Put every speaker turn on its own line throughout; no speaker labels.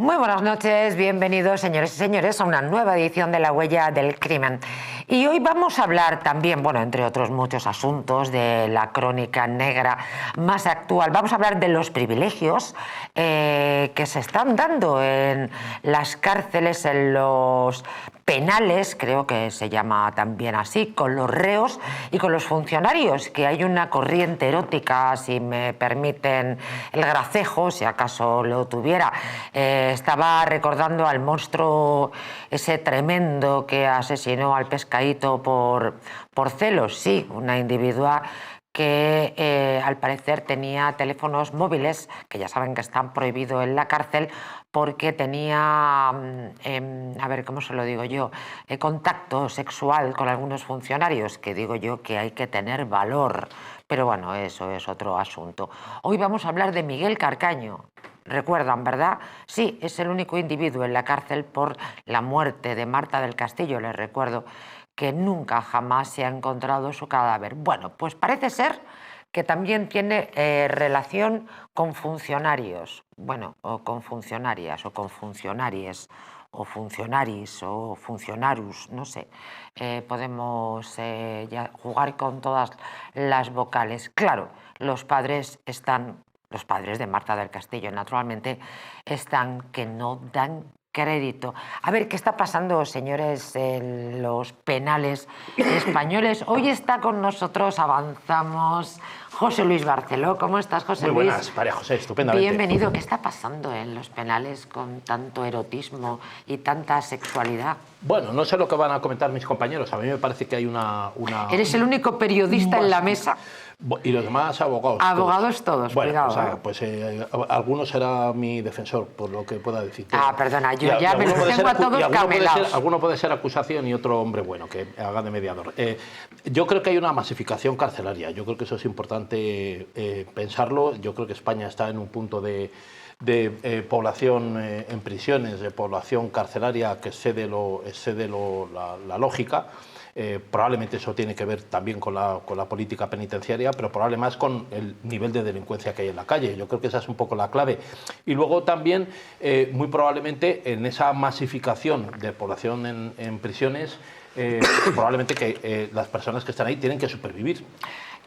Muy buenas noches, bienvenidos señores y señores a una nueva edición de La Huella del Crimen. Y hoy vamos a hablar también, bueno, entre otros muchos asuntos, de la crónica negra más actual. Vamos a hablar de los privilegios que se están dando en las cárceles, en los penales, creo que se llama también así, con los reos y con los funcionarios, que hay una corriente erótica, si me permiten el gracejo, si acaso lo tuviera. Estaba recordando al monstruo ese tremendo que asesinó al pescadito por celos, sí, una individua que al parecer tenía teléfonos móviles, que ya saben que están prohibidos en la cárcel, porque tenía, a ver, ¿cómo se lo digo yo?, contacto sexual con algunos funcionarios, que digo yo que hay que tener valor. Pero bueno, eso es otro asunto. Hoy vamos a hablar de Miguel Carcaño. Recuerdan, ¿verdad? Sí, es el único individuo en la cárcel por la muerte de Marta del Castillo, les recuerdo, que nunca jamás se ha encontrado su cadáver. Bueno, pues parece ser que también tiene relación con funcionarios, bueno, o con funcionarias, o con funcionaries, o funcionaris, o funcionarus, no sé. Podemos ya jugar con todas las vocales. Claro, los padres de Marta del Castillo, naturalmente, están que no dan crédito. A ver, ¿qué está pasando, señores, en los penales españoles? Hoy está con nosotros, avanzamos, José Luis Barceló. ¿Cómo estás, José Luis?
Muy buenas, María José, estupendamente.
Bienvenido. ¿Qué está pasando en los penales con tanto erotismo y tanta sexualidad?
Bueno, no sé lo que van a comentar mis compañeros. A mí me parece que hay una...
¿Eres el único periodista en la mesa?
Y los demás abogados.
Abogados todos,
bueno,
cuidado.
pues alguno será mi defensor, por lo que pueda decir.
Perdona, yo ya me los tengo a todos camelados.
Alguno puede ser acusación y otro hombre bueno, que haga de mediador. Yo creo que hay una masificación carcelaria. Yo creo que eso es importante pensarlo. Yo creo que España está en un punto de población en prisiones, de población carcelaria que excede la lógica. Probablemente eso tiene que ver también con la política penitenciaria, pero probablemente más con el nivel de delincuencia que hay en la calle. Yo creo que esa es un poco la clave. Y luego también, muy probablemente, en esa masificación de población en prisiones, probablemente que las personas que están ahí tienen que supervivir.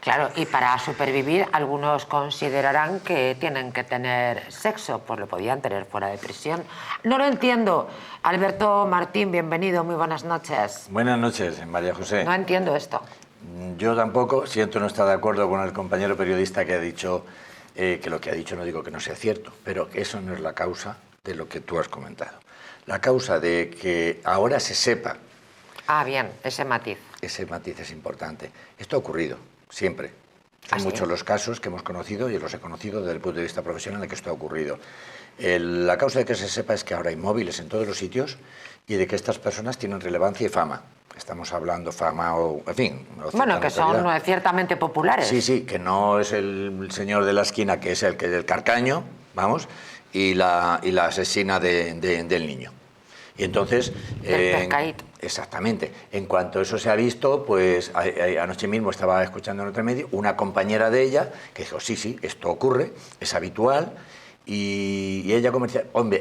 Claro, y para supervivir algunos considerarán que tienen que tener sexo, pues lo podían tener fuera de prisión. No lo entiendo. Alberto Martín, bienvenido, muy buenas noches.
Buenas noches, María José.
No entiendo esto.
Yo tampoco, siento no estar de acuerdo con el compañero periodista que ha dicho que lo que ha dicho, no digo que no sea cierto, pero que eso no es la causa de lo que tú has comentado. La causa de que ahora se sepa...
Ah, bien, ese matiz.
Ese matiz es importante. Esto ha ocurrido. Siempre. Son muchos los casos que hemos conocido y los he conocido desde el punto de vista profesional en que esto ha ocurrido. La causa de que se sepa es que ahora hay móviles en todos los sitios y de que estas personas tienen relevancia y fama. Estamos hablando fama o, en fin...
Bueno, que son ciertamente populares.
Sí, sí, que no es el señor de la esquina que es el que del Carcaño, vamos, y la asesina del niño. Y entonces... Exactamente. En cuanto eso se ha visto, pues anoche mismo estaba escuchando en otro medio una compañera de ella que dijo, sí, esto ocurre, es habitual, y ella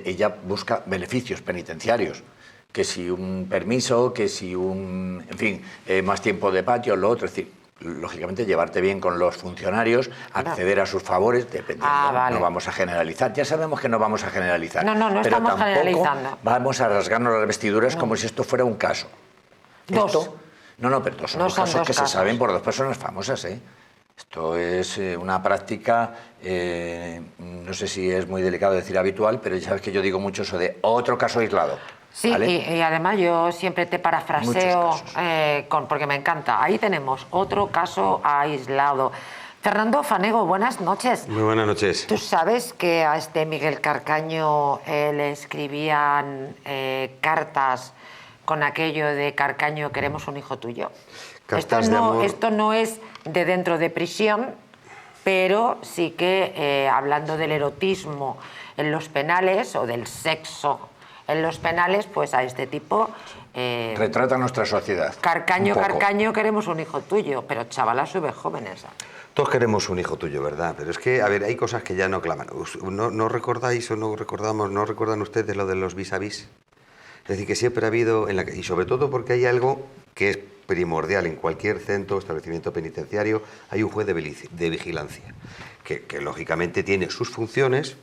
ella busca beneficios penitenciarios, que si un permiso, que si en fin, más tiempo de patio, lo otro, es decir, lógicamente llevarte bien con los funcionarios, acceder a sus favores, dependiendo,
vale.
No vamos a generalizar, ya sabemos que no vamos a generalizar,
no
pero
estamos generalizando.
Vamos a rasgarnos las vestiduras como si esto fuera un caso.
Dos.
Pero estos son dos casos que se saben por dos personas famosas, Esto es una práctica, no sé si es muy delicado decir habitual, pero ya sabes que yo digo mucho eso de otro caso aislado.
Sí, ¿vale? y además yo siempre te parafraseo porque me encanta. Ahí tenemos otro caso aislado. Fernando Fanego, buenas noches.
Muy buenas noches.
¿Tú sabes que a este Miguel Carcaño le escribían cartas con aquello de Carcaño, queremos un hijo tuyo? Esto no es de dentro de prisión, pero sí que hablando del erotismo en los penales o del sexo en los penales, pues a este tipo
Retrata nuestra sociedad.
Carcaño, queremos un hijo tuyo, pero chavala, sube jóvenes.
Todos queremos un hijo tuyo, ¿verdad? Pero es que, a ver, hay cosas que ya no claman. ¿No recordáis o no recuerdan ustedes lo de los vis a vis? Es decir, que siempre ha habido, y sobre todo porque hay algo que es primordial en cualquier centro o establecimiento penitenciario, hay un juez de vigilancia, que lógicamente tiene sus funciones,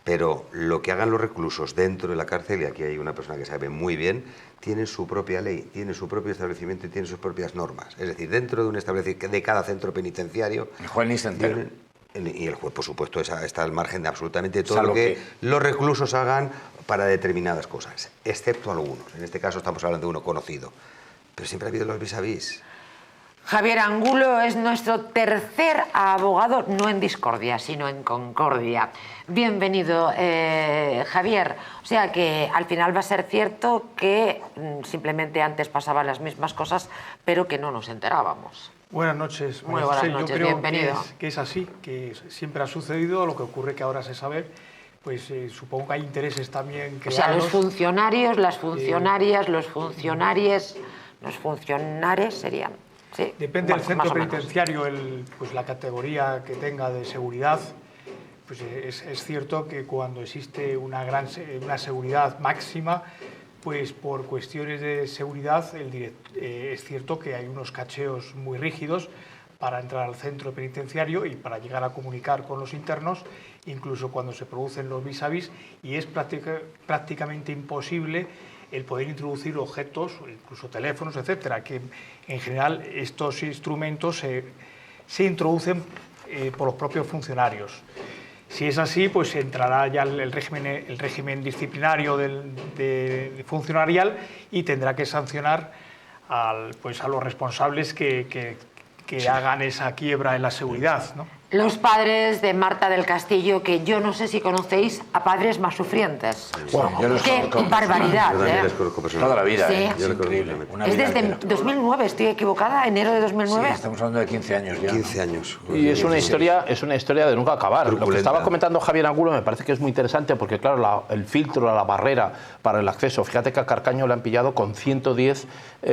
pero lo que hagan los reclusos dentro de la cárcel, y aquí hay una persona que sabe muy bien, tienen su propia ley, tiene su propio establecimiento y tiene sus propias normas. Es decir, dentro de un establecimiento de cada centro penitenciario...
El juez ni se entera.
Y el juez, por supuesto, está al margen de absolutamente todo lo que los reclusos hagan para determinadas cosas, excepto algunos. En este caso estamos hablando de uno conocido. Pero siempre ha habido los vis a vis.
Javier Angulo es nuestro tercer abogado, no en discordia, sino en concordia. Bienvenido, Javier. O sea que al final va a ser cierto que simplemente antes pasaban las mismas cosas, pero que no nos enterábamos.
Buenas noches.
Muy buenas noches,
yo creo
bienvenido.
que es así, que siempre ha sucedido, lo que ocurre que ahora se sabe, pues supongo que hay intereses también creados.
O sea, los funcionarios, las funcionarias, los funcionaries, los funcionares serían... Sí,
depende del centro penitenciario, pues la categoría que tenga de seguridad. Pues es cierto que cuando existe una seguridad máxima, pues por cuestiones de seguridad es cierto que hay unos cacheos muy rígidos para entrar al centro penitenciario y para llegar a comunicar con los internos, incluso cuando se producen los vis a vis, y es prácticamente imposible el poder introducir objetos, incluso teléfonos, etcétera, que en general estos instrumentos se introducen por los propios funcionarios. Si es así, pues entrará ya el régimen disciplinario funcionarial y tendrá que sancionar a los responsables que hagan esa quiebra en la seguridad, ¿no?
Los padres de Marta del Castillo, que yo no sé si conocéis a padres más sufrientes.
Bueno, yo los
¡Qué
conozco.
barbaridad!
Yo también les conozco
Toda la vida,
Sí.
es increíble. Una
Es
vida
desde
entera.
2009, ¿estoy equivocada? ¿Enero de 2009?
Sí, estamos hablando de 15 años ya.
15 años.
Y es una historia de nunca acabar. Lo que
Truculenta.
estaba comentando Javier Angulo me parece que es muy interesante porque, claro, el filtro, la barrera para el acceso. Fíjate que a Carcaño le han pillado con 110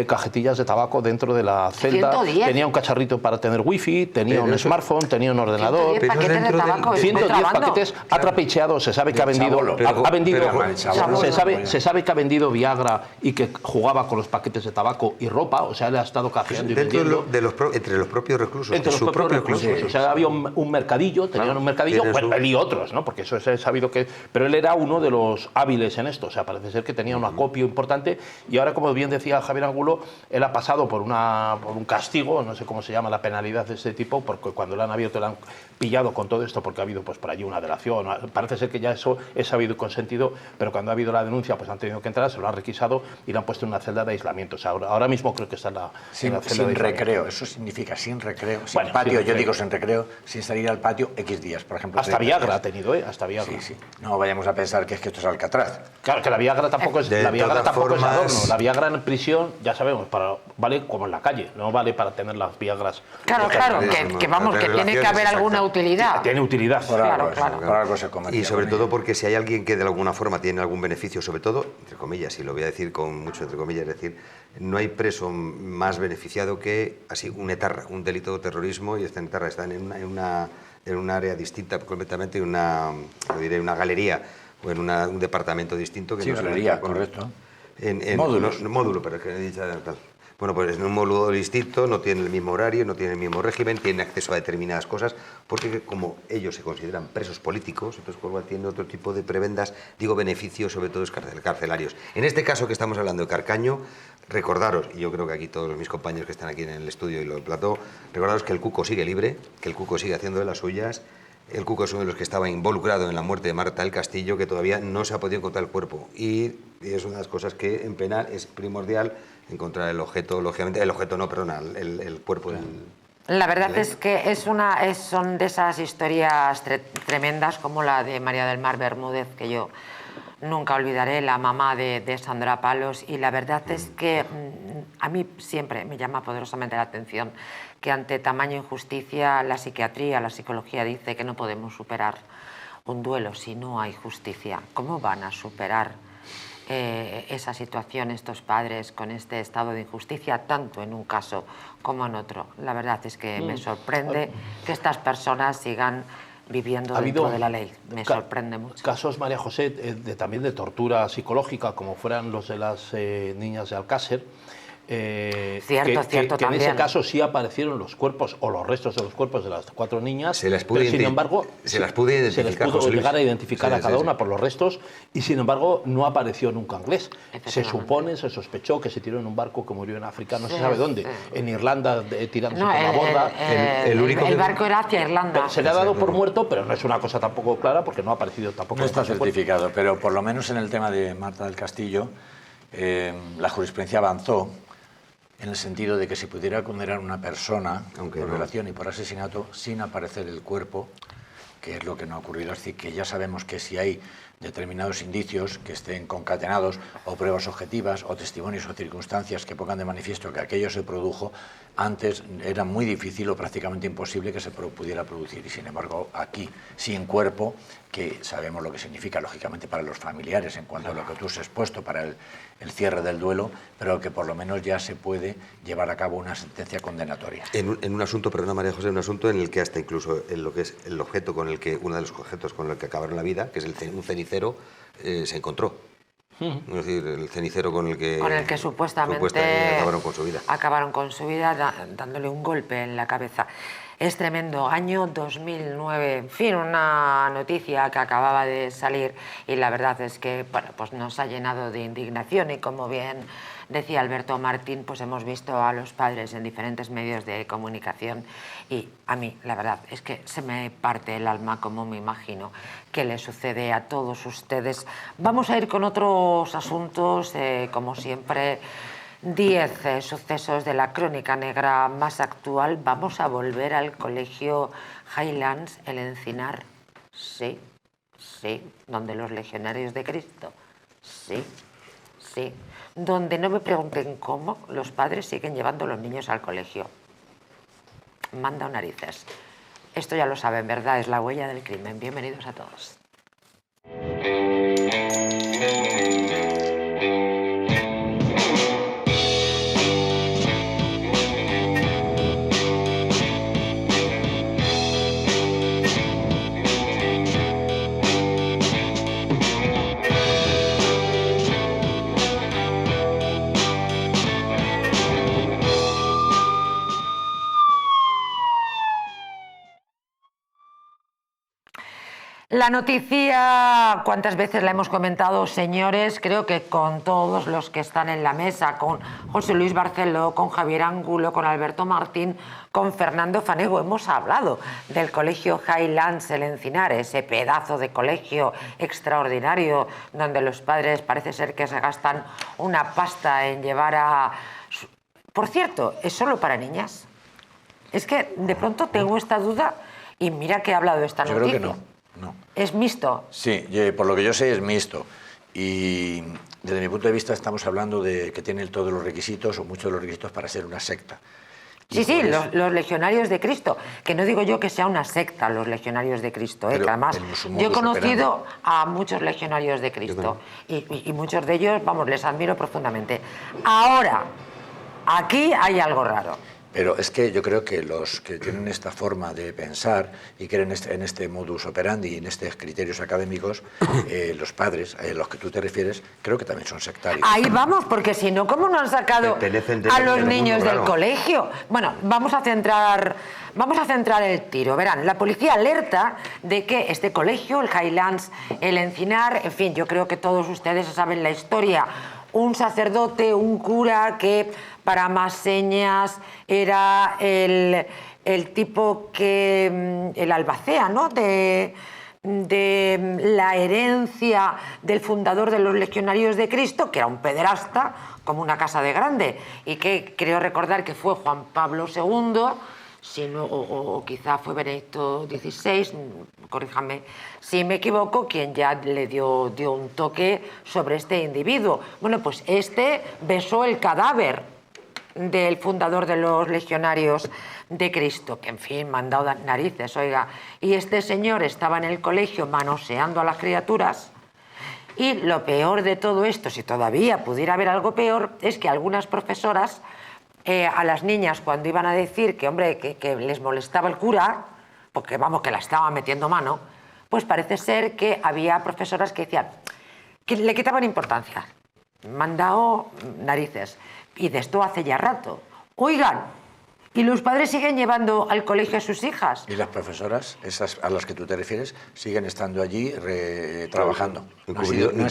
cajetillas de tabaco dentro de la celda.
110.
Tenía un cacharrito para tener wifi, tenía
Pero
un
eso-
smartphone, tenía un ordenador.
110 paquetes de
dentro del-
tabaco. ¿es
110
contrabando?
paquetes, ha trapicheado, se sabe que ha vendido,
chabolo.
ha vendido,
Pero mal chabolo.
se sabe que ha vendido Viagra y que jugaba con los paquetes de tabaco y ropa, o sea, él ha estado cajeando y
Dentro
vendiendo.
entre los propios reclusos.
Entre los
su
propios
propio
reclusos.
club.
O sea, había un mercadillo, tenían un mercadillo,
Tiene
bueno,
su-
él y otros, ¿no? Porque eso es sabido que... Pero él era uno de los hábiles en esto, o sea, parece ser que tenía un acopio importante y ahora, como bien decía Javier Angulo, él ha pasado por un castigo, no sé cómo se llama la penalidad de este tipo, porque cuando le han abierto, le han pillado con todo esto porque ha habido pues por allí una delación, parece ser que ya eso es sabido y consentido, pero cuando ha habido la denuncia pues han tenido que entrar, se lo han requisado y le han puesto en una celda de aislamiento. O sea, ahora mismo creo que está en la celda
Sin
de aislamiento.
recreo, eso significa sin recreo, sin
Bueno,
patio,
sin
yo
recreo.
digo sin recreo, sin salir al patio X días, por ejemplo.
Hasta
30
Viagra ha
días.
tenido, ¿eh? Hasta Viagra.
Sí, sí. No vayamos a pensar que es que esto es Alcatraz.
Claro, que la Viagra tampoco es,
De
la Viagra
todas
tampoco es
formas-
adorno. La Viagra en prisión, ya sabemos, vale como en la calle, no vale para tener las Viagras.
Claro, que vamos, que tiene que haber alguna utilidad.
Tiene utilidad.
Por
Claro,
algo,
claro.
por algo se comercia
Y sobre
con
todo
ello.
porque si hay alguien que de alguna forma tiene algún beneficio, sobre todo, entre comillas, y lo voy a decir con mucho entre comillas, es decir, no hay preso más beneficiado que así un etarra, un delito de terrorismo, y esta etarra está en un área distinta completamente, una galería o en un departamento distinto. Que
Sí,
no se
galería,
mezcla con-
correcto.
Módulos. Módulo, pero es que he dicho tal. Bueno, pues en un módulo distinto, no tiene el mismo horario, no tiene el mismo régimen, tiene acceso a determinadas cosas, porque como ellos se consideran presos políticos, entonces por lo cual tienen otro tipo de prebendas, digo beneficios, sobre todo carcelarios. En este caso que estamos hablando de Carcaño, recordaros, y yo creo que aquí todos mis compañeros que están aquí en el estudio y lo plató, recordaros que el Cuco sigue libre, que el Cuco sigue haciendo de las suyas. El Cuco es uno de los que estaba involucrado en la muerte de Marta del Castillo, que todavía no se ha podido encontrar el cuerpo. Y es una de las cosas que en penal es primordial encontrar el objeto, lógicamente, el cuerpo del...
La verdad es que son de esas historias tremendas como la de María del Mar Bermúdez, que yo nunca olvidaré, la mamá de Sandra Palos, y la verdad es que a mí siempre me llama poderosamente la atención que ante tamaño injusticia la psiquiatría, la psicología dice que no podemos superar un duelo si no hay justicia. ¿Cómo van a superar esa situación, estos padres, con este estado de injusticia, tanto en un caso como en otro. La verdad es que me sorprende que estas personas sigan viviendo dentro de la ley. Me sorprende mucho.
Casos, María José, también de tortura psicológica, como fueran los de las niñas de Alcácer.
Cierto,
que en ese
también.
caso sí aparecieron los cuerpos o los restos de los cuerpos de las 4 niñas, pero sin embargo
se las pudo
llegar a identificar a cada una por los restos, y sin embargo no apareció nunca Anglés. Se supone, se sospechó que se tiró en un barco que murió en África, no se sabe dónde, en Irlanda, tirándose por la borda.
El barco era hacia Irlanda.
Se le ha dado por muerto, pero no es una cosa tampoco clara porque no ha aparecido tampoco.
No está certificado, pero por lo menos en el tema de Marta del Castillo, la jurisprudencia avanzó en el sentido de que se pudiera condenar a una persona por violación y por asesinato sin aparecer el cuerpo, que es lo que no ha ocurrido. Es decir, que ya sabemos que si hay determinados indicios que estén concatenados, o pruebas objetivas, o testimonios o circunstancias que pongan de manifiesto que aquello se produjo, antes era muy difícil o prácticamente imposible que se pudiera producir. Y sin embargo, aquí, sin cuerpo, que sabemos lo que significa, lógicamente, para los familiares, en cuanto a lo que tú has expuesto para el cierre del duelo, pero que por lo menos ya se puede llevar a cabo una sentencia condenatoria.
En un asunto, perdona María José, en un asunto en el que hasta incluso en lo que es el objeto con el que, uno de los objetos con el que acabaron la vida, que es un cenicero, se encontró. Es decir, el cenicero con el que
supuestamente
acabaron con su vida.
Acabaron con su vida dándole un golpe en la cabeza. Es tremendo. Año 2009, en fin, una noticia que acababa de salir, y la verdad es que bueno, pues nos ha llenado de indignación, y como bien decía Alberto Martín, pues hemos visto a los padres en diferentes medios de comunicación, y a mí la verdad es que se me parte el alma, como me imagino que le sucede a todos ustedes. Vamos a ir con otros asuntos, como siempre. 10 sucesos de la crónica negra más actual. Vamos a volver al colegio Highlands, el Encinar. Sí, donde los legionarios de Cristo. Sí. Donde no me pregunten cómo los padres siguen llevando a los niños al colegio. Manda narices. Esto ya lo saben, ¿verdad? Es La Huella del Crimen. Bienvenidos a todos. La noticia, ¿cuántas veces la hemos comentado, señores? Creo que con todos los que están en la mesa, con José Luis Barceló, con Javier Angulo, con Alberto Martín, con Fernando Fanego, hemos hablado del colegio Highlands, el Encinar, ese pedazo de colegio extraordinario donde los padres parece ser que se gastan una pasta en llevar a... Por cierto, ¿es solo para niñas? Es que de pronto tengo esta duda, y mira que he hablado de esta noticia.
Yo creo que no. No.
¿Es mixto?
Sí, por lo que yo sé es mixto. Y desde mi punto de vista estamos hablando de que tiene todos los requisitos o muchos de los requisitos para ser una secta.
Sí, los legionarios de Cristo, que no digo yo que sea una secta los legionarios de Cristo, que además yo he conocido a muchos legionarios de Cristo y muchos de ellos, vamos, les admiro profundamente. Ahora, aquí hay algo raro.
Pero es que yo creo que los que tienen esta forma de pensar y creen en este modus operandi y en estos criterios académicos, los padres, a los que tú te refieres, creo que también son sectarios.
Ahí vamos, porque si no, ¿cómo no han sacado a los niños del colegio? Bueno, vamos a centrar el tiro. Verán, la policía alerta de que este colegio, el Highlands, el Encinar, en fin, yo creo que todos ustedes saben la historia. Un sacerdote, un cura que para más señas era el tipo que, el albacea, ¿no?, de la herencia del fundador de los Legionarios de Cristo, que era un pederasta, como una casa de grande, y que creo recordar que fue Juan Pablo II, o quizá fue Benedicto XVI, corríjame si me equivoco, quien ya le dio un toque sobre este individuo. Bueno, pues este besó el cadáver del fundador de los Legionarios de Cristo, que en fin, mandado narices, oiga. Y este señor estaba en el colegio manoseando a las criaturas Y lo peor de todo esto, si todavía pudiera haber algo peor, es que algunas profesoras a las niñas cuando iban a decir que, hombre, que les molestaba el cura, porque vamos, que la estaba metiendo mano, pues parece ser que había profesoras que decían que le quitaban importancia. Mandado narices. Y de esto hace ya rato. Oigan, ¿y los padres siguen llevando al colegio a sus hijas?
Y las profesoras, esas a las que tú te refieres, siguen estando allí trabajando.
Encubridoras.
No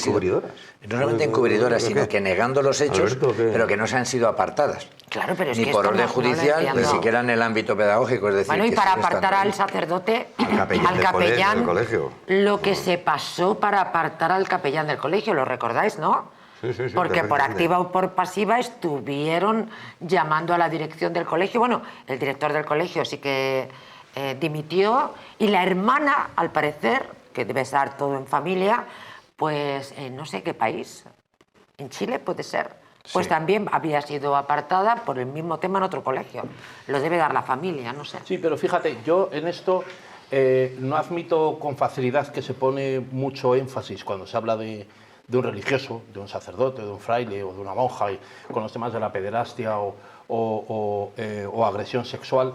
solamente encubridoras, sino que negando los hechos, pero que no se han sido apartadas.
Claro, pero es
ni
que
por
esto
orden
no
judicial, ni siquiera en el ámbito pedagógico. Es decir,
bueno, y
que
para
siguen
apartar
estando
al
allí.
sacerdote,
al capellán del colegio.
Lo que se pasó para apartar al capellán del colegio, ¿lo recordáis, no?
Sí,
Porque por activa o por pasiva estuvieron llamando a la dirección del colegio. Bueno, el director del colegio sí que dimitió y la hermana, al parecer, que debe estar todo en familia, pues no sé qué país, en Chile puede ser, pues
Sí.
también había sido apartada por el mismo tema en otro colegio. Lo debe dar la familia, no sé.
Sí, pero fíjate, yo en esto no admito con facilidad que se pone mucho énfasis cuando se habla de un religioso, de un sacerdote, de un fraile o de una monja, y con los temas de la pederastia o agresión sexual,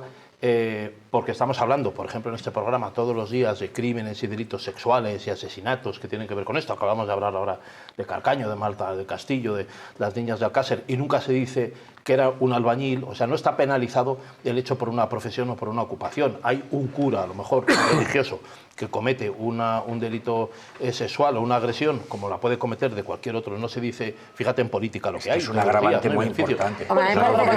porque estamos hablando, por ejemplo, en este programa todos los días de crímenes y delitos sexuales y asesinatos que tienen que ver con esto. Acabamos de hablar ahora de Carcaño, de Malta, de Castillo, de las niñas de Alcácer, y nunca se dice que era un albañil. O sea, no está penalizado el hecho por una profesión o por una ocupación. Hay un cura, a lo mejor religioso, que comete un delito sexual o una agresión, como la puede cometer de cualquier otro. No se dice, fíjate en política lo que hay.
Es un agravante muy importante.
Hombre, me parece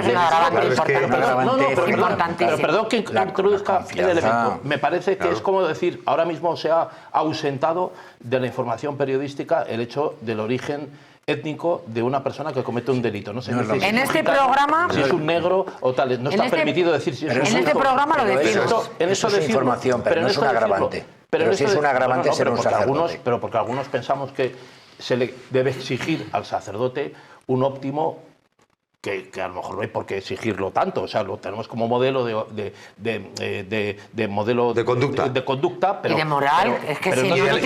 que es un agravante importante. Importantísimo.
Pero perdón que introduzca el elemento. Me parece que es como decir, ahora mismo se ha ausentado de la información periodística el hecho del origen étnico de una persona que comete un delito. No sé
en este programa,
si es un negro o tal. No está permitido decir si es un
en este programa lo decimos.
Eso es información, pero no es un agravante. Pero sí es un agravante ser un sacerdote.
Pero porque algunos pensamos que se le debe exigir al sacerdote un óptimo que a lo mejor no hay por qué exigirlo tanto. O sea, lo tenemos como modelo de modelo
de conducta.
De conducta, pero,
y de moral.
Pero,
es que
pero
si
no
no,
y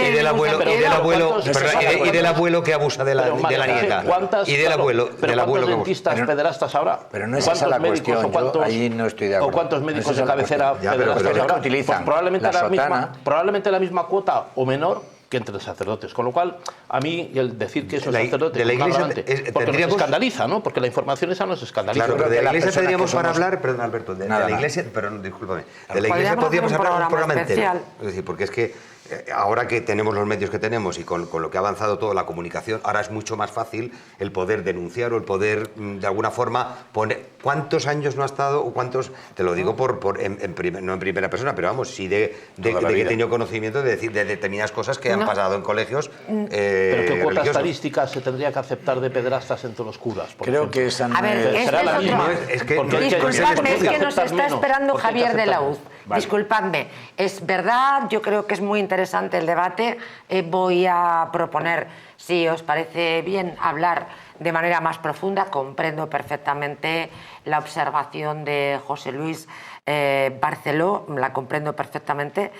del abuelo que abusa de la nieta. Y del abuelo
¿cuántos dentistas pederastas habrá?
Pero no es esa la cuestión. Yo ahí no estoy de acuerdo.
¿O cuántos médicos de cabecera pederastas habrá?
Utilizan
Pues probablemente la misma cuota o menor que entre los sacerdotes. Con lo cual, a mí, el decir que eso es sacerdote
de la Iglesia
porque nos escandaliza, ¿no? Porque la información esa nos escandaliza.
Claro, pero de la Iglesia tendríamos para hablar, perdón, Alberto, de la Iglesia, perdón, discúlpame, de la Iglesia podríamos hablar un programa entero. Es decir, porque es que ahora que tenemos los medios que tenemos y con lo que ha avanzado toda la comunicación, ahora es mucho más fácil el poder denunciar o el poder, de alguna forma, poner... ¿Cuántos años no ha estado o cuántos...? Te lo digo no en primera persona, pero vamos, sí de que he tenido conocimiento de determinadas cosas que han pasado en colegios
¿Pero qué cuota estadística se tendría que aceptar de pederastas entre los curas?
Creo que esa no
a ver,
será la misma.
Disculpadme, es que nos está esperando Javier de la UZ. Vale. Disculpadme, es verdad, yo creo que es muy interesante el debate. Voy a proponer, si os parece bien, hablar de manera más profunda. Comprendo perfectamente la observación de José Luis Barceló, la comprendo perfectamente,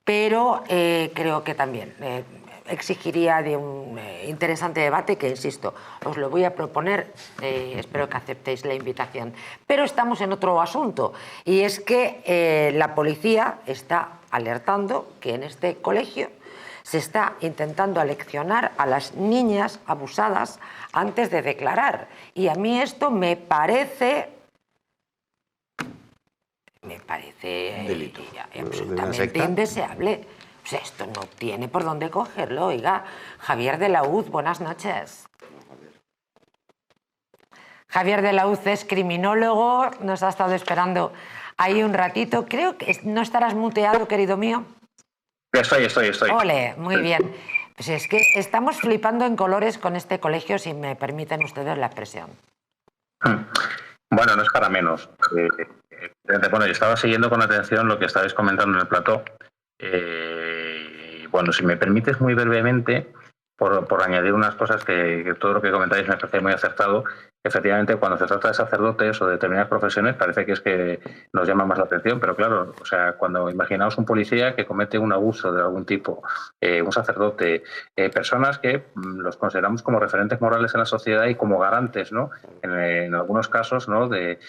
pero creo que también exigiría de un interesante debate que, insisto, os lo voy a proponer, espero que aceptéis la invitación. Pero estamos en otro asunto, y es que la policía está alertando que en este colegio se está intentando aleccionar a las niñas abusadas antes de declarar. Y a mí esto me parece
delito.
Absolutamente indeseable. O sea, esto no tiene por dónde cogerlo. Oiga, Javier de la UZ, buenas noches. Javier de la UZ es criminólogo, nos ha estado esperando ahí un ratito. Creo que no estarás muteado, querido mío.
Estoy.
Ole, muy bien. Pues es que estamos flipando en colores con este colegio, si me permiten ustedes la expresión.
Bueno, no es para menos. Bueno, yo estaba siguiendo con atención lo que estabais comentando en el plató. Bueno, si me permites muy brevemente, por añadir unas cosas que todo lo que comentáis me parece muy acertado. efectivamente, cuando se trata de sacerdotes o de determinadas profesiones, parece que es que nos llama más la atención, pero claro, o sea, cuando imaginaos un policía que comete un abuso de algún tipo, un sacerdote, personas que los consideramos como referentes morales en la sociedad y como garantes, ¿no? En algunos casos, ¿no? Del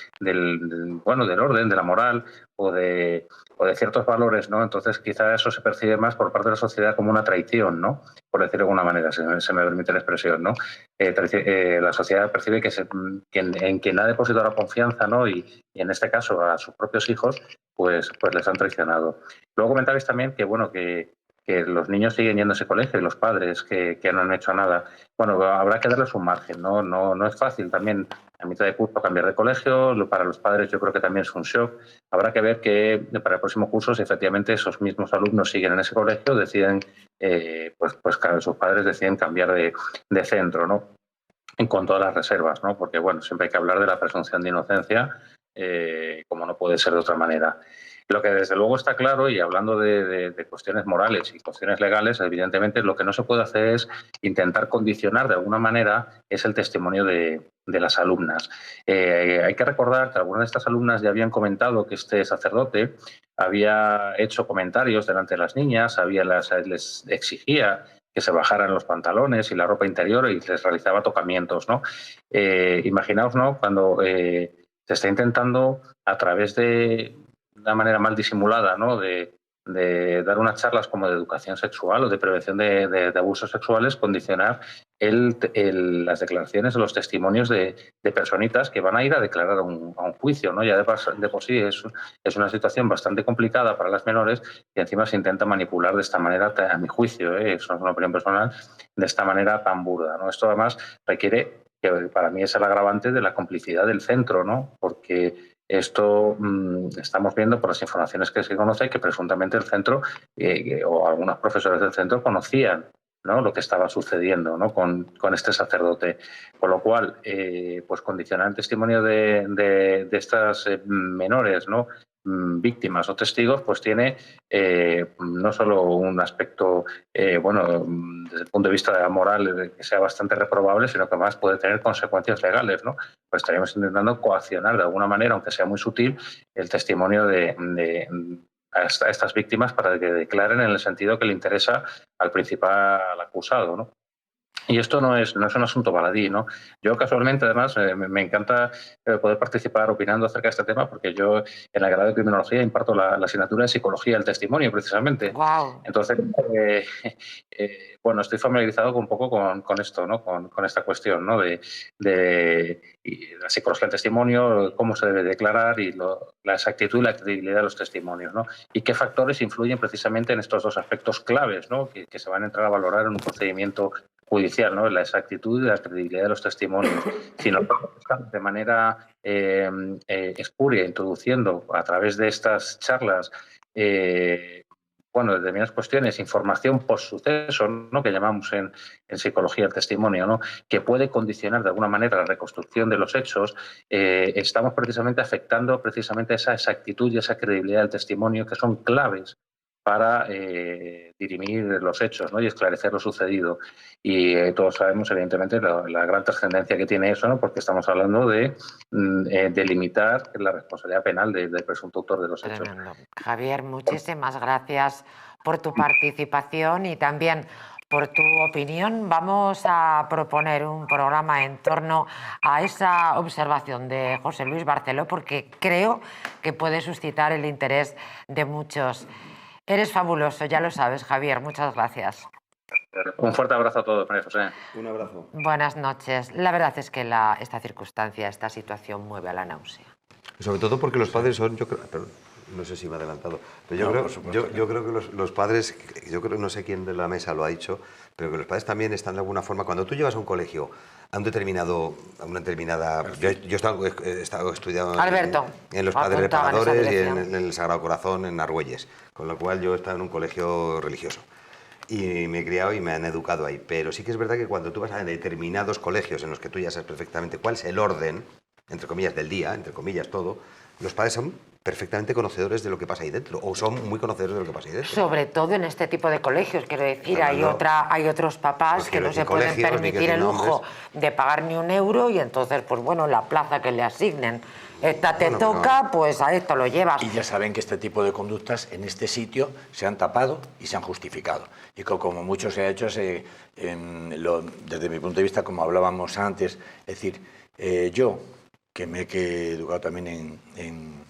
orden, de la moral o de ciertos valores, ¿no? Entonces, quizá eso se percibe más por parte de la sociedad como una traición, ¿no? Por decirlo de alguna manera, si se me permite la expresión, ¿no? La sociedad percibe que en quien ha depositado la confianza, ¿no? Y en este caso a sus propios hijos, pues les han traicionado. Luego comentabais también que, bueno, que los niños siguen yendo a ese colegio y los padres que no han hecho nada. Bueno, habrá que darles un margen, ¿no? No es fácil también a mitad de curso cambiar de colegio. Para los padres yo creo que también es un shock. Habrá que ver que para el próximo curso, si efectivamente esos mismos alumnos siguen en ese colegio, deciden, pues sus padres deciden cambiar de centro, ¿no? Con todas las reservas, ¿no? Porque, bueno, siempre hay que hablar de la presunción de inocencia, como no puede ser de otra manera. Lo que desde luego está claro, y hablando de cuestiones morales y cuestiones legales, evidentemente lo que no se puede hacer es intentar condicionar de alguna manera es el testimonio de las alumnas. Hay que recordar que algunas de estas alumnas ya habían comentado que este sacerdote había hecho comentarios delante de las niñas, les exigía que se bajaran los pantalones y la ropa interior y les realizaba tocamientos, ¿no? Imaginaos, ¿no? Cuando se está intentando, a través de una manera mal disimulada, ¿no? De dar unas charlas como de educación sexual o de prevención de abusos sexuales, condicionar las declaraciones o los testimonios de personitas que van a ir a declarar a un juicio, ¿no? Ya de por sí es una situación bastante complicada para las menores y encima se intenta manipular de esta manera, a mi juicio, eso es una opinión personal, de esta manera tan burda, ¿no? Esto además requiere, que para mí es el agravante de la complicidad del centro, ¿no? Porque esto estamos viendo por las informaciones que se conocen que presuntamente el centro o algunos profesores del centro conocían, ¿no? Lo que estaba sucediendo, ¿no? con este sacerdote. Con lo cual, pues condicionar el testimonio de estas menores, ¿no? Víctimas o testigos, pues tiene no solo un aspecto, desde el punto de vista moral que sea bastante reprobable, sino que además puede tener consecuencias legales, ¿no? Pues estaríamos intentando coaccionar de alguna manera, aunque sea muy sutil, el testimonio a estas víctimas para que declaren en el sentido que le interesa al principal acusado, ¿no? Y esto no es un asunto baladí, ¿no? Yo casualmente, además, me encanta poder participar opinando acerca de este tema porque yo en la grado de criminología imparto la asignatura de psicología del testimonio, precisamente.
Wow.
Entonces, estoy familiarizado un poco con esto, ¿no? Con esta cuestión, ¿no? De la psicología del testimonio, cómo se debe declarar y la exactitud y la credibilidad de los testimonios, ¿no? Y qué factores influyen precisamente en estos dos aspectos claves, ¿no? Que se van a entrar a valorar en un procedimiento judicial, ¿no? La exactitud y la credibilidad de los testimonios. Si no de manera espuria, introduciendo a través de estas charlas determinadas cuestiones, información post-suceso, ¿no? Que llamamos en psicología el testimonio, ¿no? Que puede condicionar de alguna manera la reconstrucción de los hechos, estamos precisamente afectando precisamente esa exactitud y esa credibilidad del testimonio, que son claves para dirimir los hechos, ¿no? Y esclarecer lo sucedido. Y todos sabemos, evidentemente, la gran trascendencia que tiene eso, ¿no? Porque estamos hablando de limitar la responsabilidad penal del presunto autor de los hechos.
Tremendo. Javier, muchísimas gracias por tu participación y también por tu opinión. Vamos a proponer un programa en torno a esa observación de José Luis Barceló porque creo que puede suscitar el interés de muchos. Eres fabuloso, ya lo sabes, Javier. Muchas gracias.
Un fuerte abrazo a todos, María José.
Un abrazo.
Buenas noches. La verdad es que esta circunstancia, esta situación mueve a la náusea.
Sobre todo porque los padres son, yo creo, perdón, no sé si me he adelantado, pero yo creo que los padres, no sé quién de la mesa lo ha dicho, pero que los padres también están de alguna forma, cuando tú llevas a un colegio a una determinada... Yo he estado estudiando en los Padres Reparadores y en el Sagrado Corazón en Argüelles, con lo cual yo he estado en un colegio religioso. Y me he criado y me han educado ahí. Pero sí que es verdad que cuando tú vas a determinados colegios en los que tú ya sabes perfectamente cuál es el orden, entre comillas, del día, entre comillas todo, los padres son perfectamente conocedores de lo que pasa ahí dentro, o son muy conocedores de lo que pasa ahí dentro.
Sobre todo en este tipo de colegios, quiero decir, hay otros papás que no se pueden permitir el lujo de pagar ni un euro y entonces, pues bueno, la plaza que le asignen, esta te toca, pues a esto lo llevas.
Y ya saben que este tipo de conductas en este sitio se han tapado y se han justificado. Y como mucho se ha hecho, desde mi punto de vista, como hablábamos antes, es decir, yo, que me he educado también en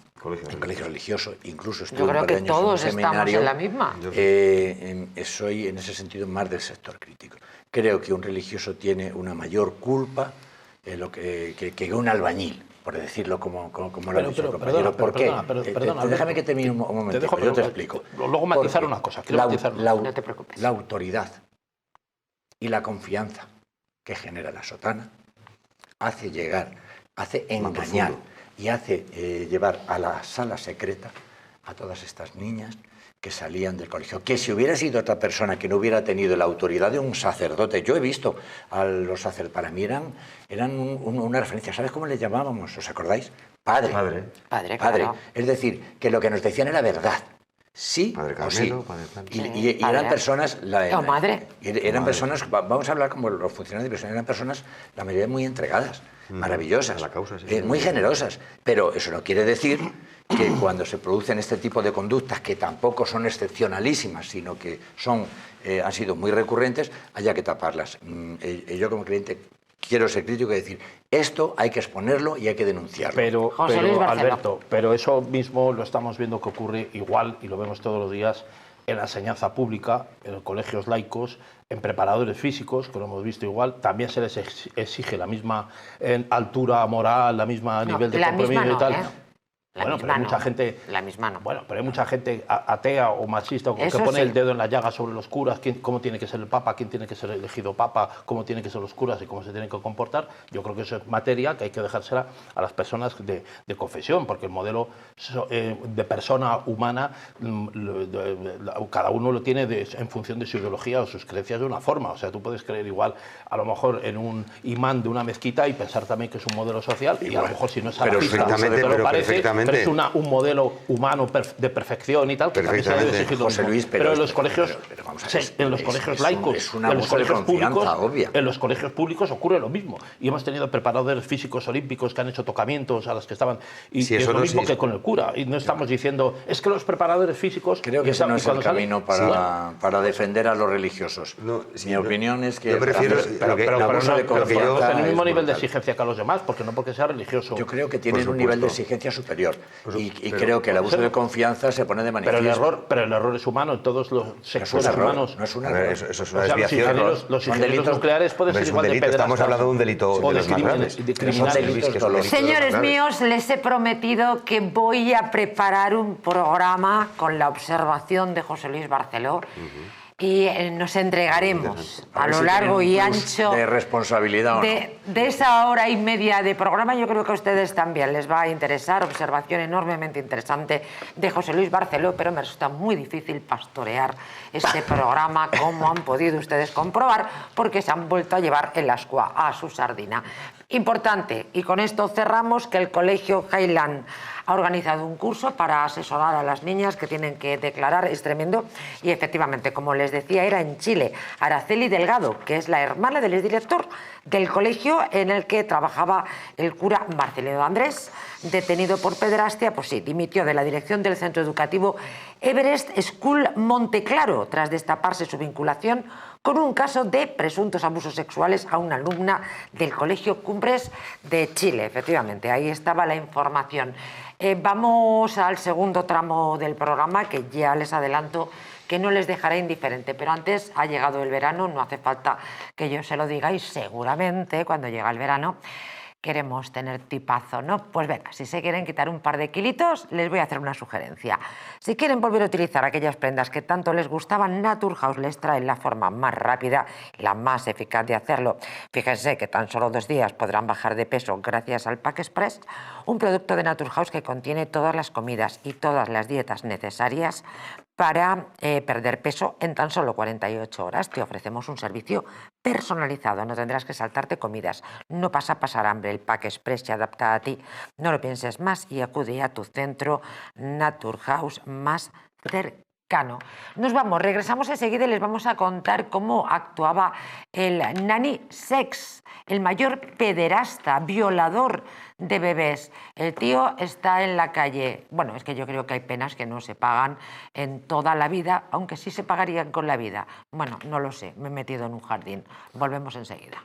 colegio religioso, incluso estuve
un par de años en un seminario. Yo creo que todos estamos en la misma.
Soy en ese sentido más del sector crítico. Creo que un religioso tiene una mayor culpa que un albañil, por decirlo como lo ha dicho el compañero. ¿Por qué?
Perdona,
déjame que termine un momento, yo te explico.
Luego matizar una cosa.
No te preocupes.
La autoridad y la confianza que genera la sotana hace engañar y hace llevar a la sala secreta a todas estas niñas que salían del colegio. Que si hubiera sido otra persona que no hubiera tenido la autoridad de un sacerdote, yo he visto a los sacerdotes, para mí eran una referencia. ¿Sabes cómo les llamábamos? ¿Os acordáis? Padre.
Claro.
Es decir, que lo que nos decían era verdad. Sí
Padre
o sí. Y eran personas...
madre.
Eran personas, vamos a hablar como los funcionarios de prisión, eran personas, la mayoría muy entregadas, maravillosas,
a la causa, sí.
muy generosas. Pero eso no quiere decir que cuando se producen este tipo de conductas, que tampoco son excepcionalísimas, sino que han sido muy recurrentes, haya que taparlas. Yo como creyente quiero ser crítico y decir, esto hay que exponerlo y hay que denunciarlo.
Pero Alberto, pero eso mismo lo estamos viendo que ocurre igual, y lo vemos todos los días, en la enseñanza pública, en los colegios laicos, en preparadores físicos, que lo hemos visto igual, también se les exige la misma altura moral, la misma nivel de compromiso y tal. Bueno, pero hay mucha gente.
La misma no.
Bueno, pero hay mucha gente atea o machista que pone el dedo en la llaga sobre los curas, cómo tiene que ser el papa, quién tiene que ser elegido papa, cómo tienen que ser los curas y cómo se tienen que comportar. Yo creo que eso es materia que hay que dejársela a las personas de confesión, porque el modelo de persona humana, cada uno lo tiene en función de su ideología o sus creencias de una forma. O sea, tú puedes creer igual, a lo mejor, en un imán de una mezquita y pensar también que es un modelo social, y a lo mejor si no es artista, pero es un modelo humano de perfección y tal, que también se debe exigir lo mismo.
Luis,
pero en los colegios, en los colegios laicos, en los colegios públicos ocurre lo mismo. Y hemos tenido preparadores físicos olímpicos que han hecho tocamientos a las que estaban, y es lo mismo que con el cura. Y no estamos diciendo, es que los preparadores físicos...
Creo que ese no es el camino para defender a los religiosos. Mi opinión es que...
Pero no el mismo nivel de exigencia que a los demás, porque no porque sea religioso.
Yo creo que tienen un nivel de exigencia superior. Y creo que el abuso de confianza se pone de manifiesto.
Pero el error es humano en todos los sectores humanos.
No es un error.
Eso es una desviación.
Los ingenieros nucleares pueden ser igual de pederastas.
Estamos hablando de un delito de los más graves.
Señores míos, les he prometido que voy a preparar un programa con la observación de José Luis Barceló. Y nos entregaremos a lo largo y ancho
de responsabilidad
de esa hora y media de programa. Yo creo que a ustedes también les va a interesar. Observación enormemente interesante de José Luis Barceló, pero me resulta muy difícil pastorear este programa, como han podido ustedes comprobar, porque se han vuelto a llevar el ascua a su sardina. Importante, y con esto cerramos, que el Colegio Highland ha organizado un curso para asesorar a las niñas que tienen que declarar. Es tremendo. Y efectivamente, como les decía, era en Chile. Araceli Delgado, que es la hermana del exdirector del colegio en el que trabajaba el cura Marcelino Andrés, detenido por pederastia, pues sí, dimitió de la dirección del centro educativo Everest School Monteclaro tras destaparse su vinculación con un caso de presuntos abusos sexuales a una alumna del Colegio Cumbres de Chile. Efectivamente, ahí estaba la información. Vamos al segundo tramo del programa, que ya les adelanto que no les dejará indiferente, pero antes ha llegado el verano, no hace falta que yo se lo diga, y seguramente cuando llega el verano queremos tener tipazo, ¿no? Pues venga, si se quieren quitar un par de kilitos, les voy a hacer una sugerencia. Si quieren volver a utilizar aquellas prendas que tanto les gustaban, Naturhaus les trae la forma más rápida y la más eficaz de hacerlo. Fíjense que tan solo 2 días podrán bajar de peso gracias al Pack Express, un producto de Naturhaus que contiene todas las comidas y todas las dietas necesarias para perder peso en tan solo 48 horas. Te ofrecemos un servicio personalizado, no tendrás que saltarte comidas, no vas a pasar hambre, el pack express se adapta a ti, no lo pienses más y acude a tu centro Naturhaus más cercano. Nos vamos, regresamos enseguida y les vamos a contar cómo actuaba el nanny sex, el mayor pederasta, violador de bebés. El tío está en la calle. Bueno, es que yo creo que hay penas que no se pagan en toda la vida, aunque sí se pagarían con la vida. Bueno, no lo sé, me he metido en un jardín. Volvemos enseguida.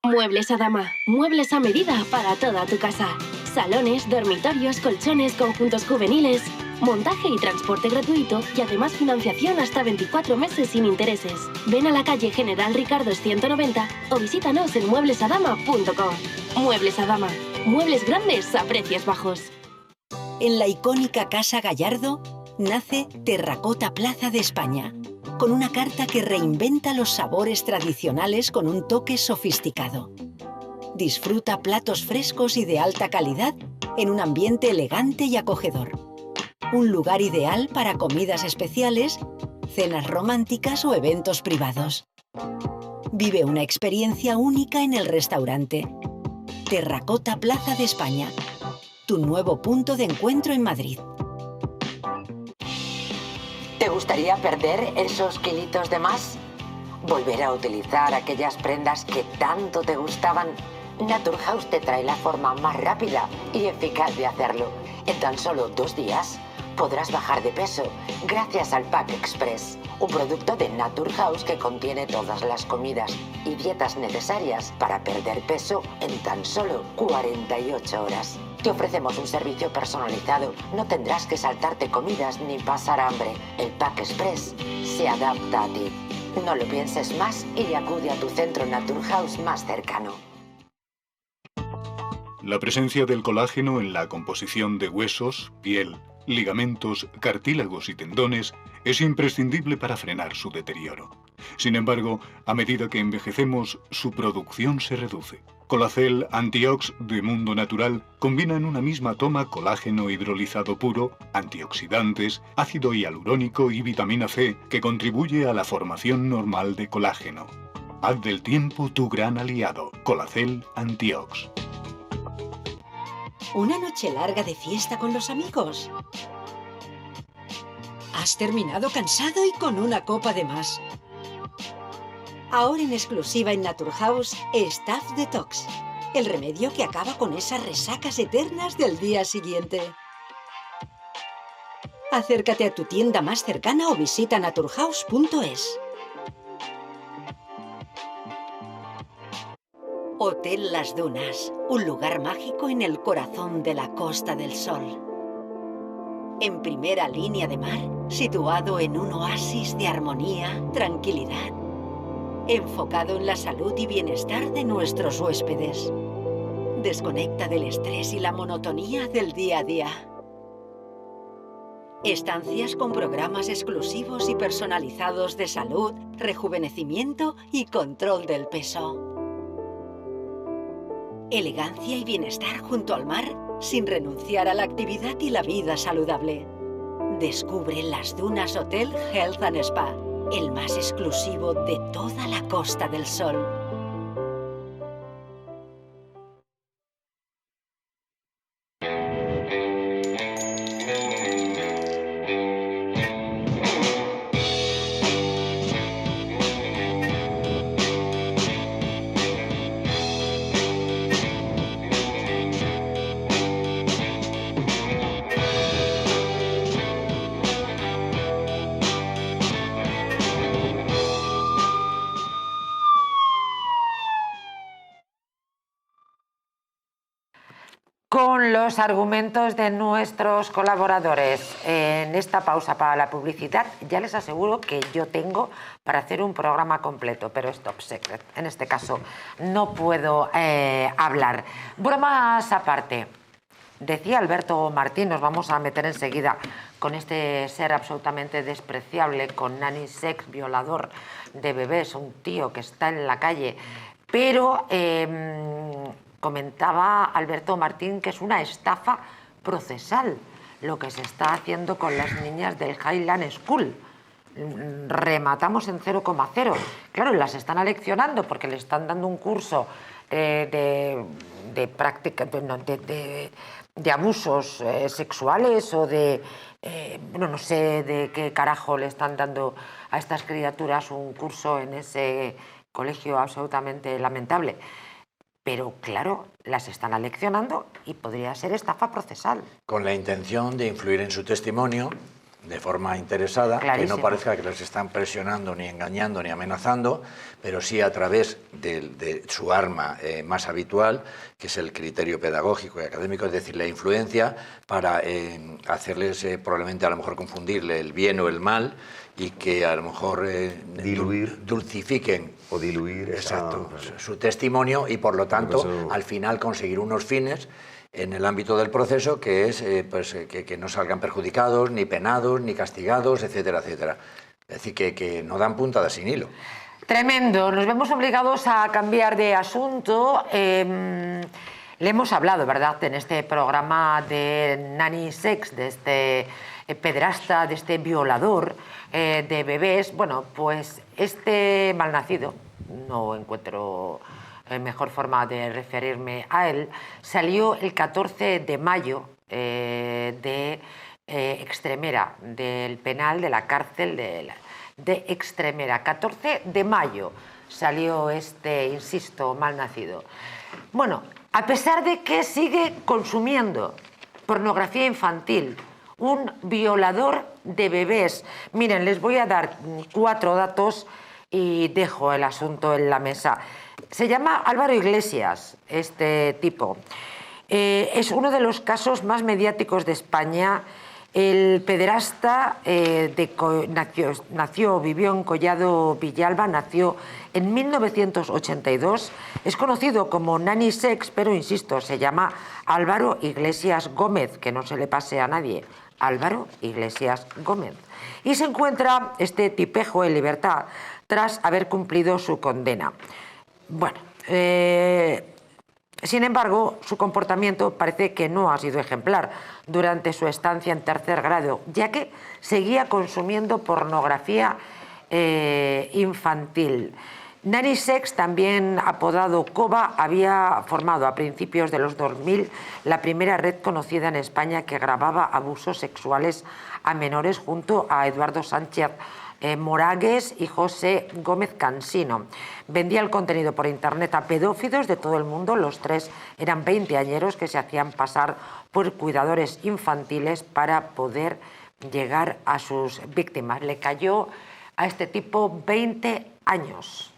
Muebles Adama. Muebles a medida para toda tu casa. Salones, dormitorios, colchones, conjuntos juveniles. Montaje y transporte gratuito y además financiación hasta 24 meses sin intereses. Ven a la calle General Ricardos 190 o visítanos en mueblesadama.com. Muebles Adama. Muebles grandes a precios bajos.
En la icónica Casa Gallardo nace Terracota Plaza de España, con una carta que reinventa los sabores tradicionales con un toque sofisticado. Disfruta platos frescos y de alta calidad en un ambiente elegante y acogedor. Un lugar ideal para comidas especiales, cenas románticas o eventos privados. Vive una experiencia única en el restaurante. Terracota Plaza de España, tu nuevo punto de encuentro en Madrid.
¿Te gustaría perder esos kilitos de más? ¿Volver a utilizar aquellas prendas que tanto te gustaban? Naturhaus te trae la forma más rápida y eficaz de hacerlo. En tan solo 2 días podrás bajar de peso gracias al Pack Express, un producto de Naturhaus que contiene todas las comidas y dietas necesarias para perder peso en tan solo 48 horas. Te ofrecemos un servicio personalizado, no tendrás que saltarte comidas ni pasar hambre. El Pack Express se adapta a ti. No lo pienses más y acude a tu centro Naturhaus más cercano.
La presencia del colágeno en la composición de huesos, piel, ligamentos, cartílagos y tendones es imprescindible para frenar su deterioro. Sin embargo, a medida que envejecemos, su producción se reduce. Colacel Antiox de Mundo Natural combina en una misma toma colágeno hidrolizado puro, antioxidantes, ácido hialurónico y vitamina C que contribuye a la formación normal de colágeno. Haz del tiempo tu gran aliado. Colacel Antiox.
¿Una noche larga de fiesta con los amigos? ¿Has terminado cansado y con una copa de más? Ahora en exclusiva en Naturhaus, Staff Detox, el remedio que acaba con esas resacas eternas del día siguiente. Acércate a tu tienda más cercana o visita naturhaus.es. Hotel Las Dunas, un lugar mágico en el corazón de la Costa del Sol. En primera línea de mar, situado en un oasis de armonía, tranquilidad, enfocado en la salud y bienestar de nuestros huéspedes. Desconecta del estrés y la monotonía del día a día. Estancias con programas exclusivos y personalizados de salud, rejuvenecimiento y control del peso. Elegancia y bienestar junto al mar, sin renunciar a la actividad y la vida saludable. Descubre Las Dunas Hotel Health and Spa, el más exclusivo de toda la Costa del Sol.
con los argumentos de nuestros colaboradores. En esta pausa para la publicidad ya les aseguro que yo tengo para hacer un programa completo, pero es top secret. En este caso no puedo hablar. Bromas aparte. Decía Alberto Martín, nos vamos a meter enseguida con este ser absolutamente despreciable, con nanny sex, violador de bebés, un tío que está en la calle, pero comentaba Alberto Martín que es una estafa procesal lo que se está haciendo con las niñas del Highland School. Rematamos en 0,0. Claro, las están aleccionando porque le están dando un curso de práctica, de abusos sexuales o de, bueno, no sé de qué carajo le están dando a estas criaturas un curso en ese colegio absolutamente lamentable. Pero claro, las están aleccionando y podría ser estafa procesal.
Con la intención de influir en su testimonio de forma interesada,
Clarísimo.
que no parezca que les están presionando, ni engañando, ni amenazando, pero sí a través de su arma más habitual, que es el criterio pedagógico y académico, es decir, la influencia para hacerles probablemente a lo mejor confundirle el bien o el mal y que a lo mejor dulcifiquen
o diluir
exacto, su testimonio y por lo tanto al final conseguir unos fines en el ámbito del proceso que es que no salgan perjudicados, ni penados, ni castigados, etcétera, etcétera. Es decir, que no dan puntada sin hilo.
Tremendo. Nos vemos obligados a cambiar de asunto. Le hemos hablado, ¿verdad?, en este programa de nanny sex, de este pederasta, de este violador de bebés. Bueno, pues este malnacido, no encuentro mejor forma de referirme a él, salió el 14 de mayo de Extremera, del penal de la cárcel de Extremera. 14 de mayo salió este, insisto, malnacido. Bueno, a pesar de que sigue consumiendo pornografía infantil, un violador de bebés. Miren, les voy a dar 4 datos y dejo el asunto en la mesa. Se llama Álvaro Iglesias, este tipo. Es uno de los casos más mediáticos de España. El pederasta vivió en Collado Villalba, nació en 1982. Es conocido como nanny sex, pero insisto, se llama Álvaro Iglesias Gómez, que no se le pase a nadie. Álvaro Iglesias Gómez. Y se encuentra este tipejo en libertad tras haber cumplido su condena. Bueno, sin embargo, su comportamiento parece que no ha sido ejemplar durante su estancia en tercer grado, ya que seguía consumiendo pornografía infantil. Nanny Sex, también apodado Coba, había formado a principios de los 2000 la primera red conocida en España que grababa abusos sexuales a menores junto a Eduardo Sánchez Moragues y José Gómez Cansino. Vendía el contenido por internet a pedófilos de todo el mundo. Los 3 eran 20añeros que se hacían pasar por cuidadores infantiles para poder llegar a sus víctimas. Le cayó a este tipo 20 años.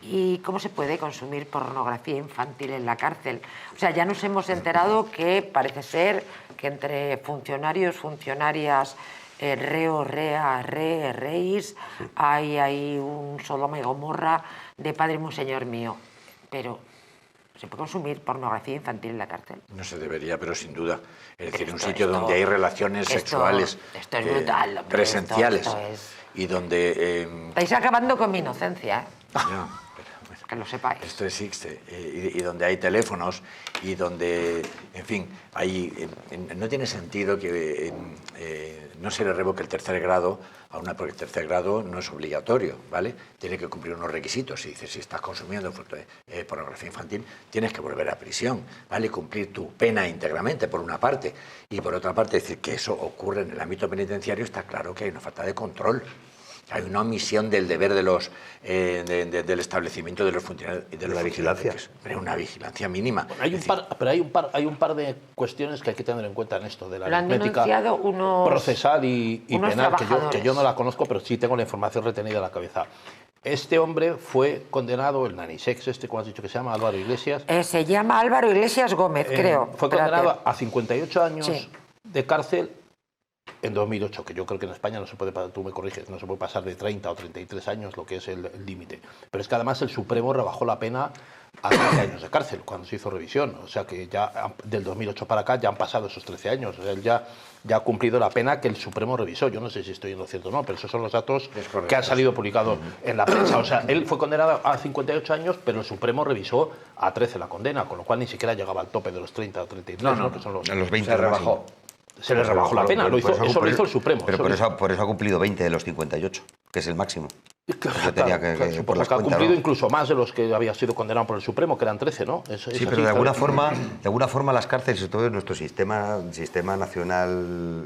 ¿Y cómo se puede consumir pornografía infantil en la cárcel? O sea, ya nos hemos enterado que parece ser que entre funcionarios, funcionarias, reo, rea, reis, hay un Sodoma y Gomorra de padre muy señor mío. Pero, ¿se puede consumir pornografía infantil en la cárcel?
No se debería, pero sin duda. Es decir, un sitio donde hay relaciones sexuales
esto es brutal, hombre,
presenciales
esto es...
y donde...
Estáis acabando con mi inocencia, ¿eh?
No,
que lo sepáis.
Esto existe, y donde hay teléfonos y donde, en fin, no tiene sentido que no se le revoque el tercer grado porque el tercer grado no es obligatorio, ¿vale? Tiene que cumplir unos requisitos. Si dices, si estás consumiendo pornografía infantil, tienes que volver a prisión, ¿vale? Cumplir tu pena íntegramente, por una parte. Y por otra parte, decir que eso ocurre en el ámbito penitenciario, está claro que hay una falta de control. Hay una omisión del deber de los, del establecimiento de los funcionarios y de la vigilancia. Pero una vigilancia mínima.
Bueno, hay un par de cuestiones que hay que tener en cuenta en esto de la aritmética procesal y penal, que yo no la conozco, pero sí tengo la información retenida en la cabeza. Este hombre fue condenado, el nanisex, como has dicho que se llama, Álvaro Iglesias.
Se llama Álvaro Iglesias Gómez, creo.
Fue condenado a 58 años de cárcel en 2008, que yo creo que en España no se puede, tú me corriges, no se puede pasar de 30 o 33 años, lo que es el límite. Pero es que además el Supremo rebajó la pena a 13 años de cárcel cuando se hizo revisión. O sea que ya del 2008 para acá ya han pasado esos 13 años. O sea, él ya ha cumplido la pena que el Supremo revisó. Yo no sé si estoy en lo cierto o no, pero esos son los datos que han salido publicados en la prensa. O sea, él fue condenado a 58 años, pero el Supremo revisó a 13 la condena, con lo cual ni siquiera llegaba al tope de los 30 o 33, ¿no? Que son los
20
se rebajó.
Se le rebajó la pena, eso lo hizo el Supremo.
Pero por eso ha cumplido 20 de los 58, que es el máximo.
Claro, porque ha cumplido incluso más de los que había sido condenado por el Supremo, que eran 13, ¿no?
Sí, pero de alguna forma las cárceles, sobre todo en nuestro sistema nacional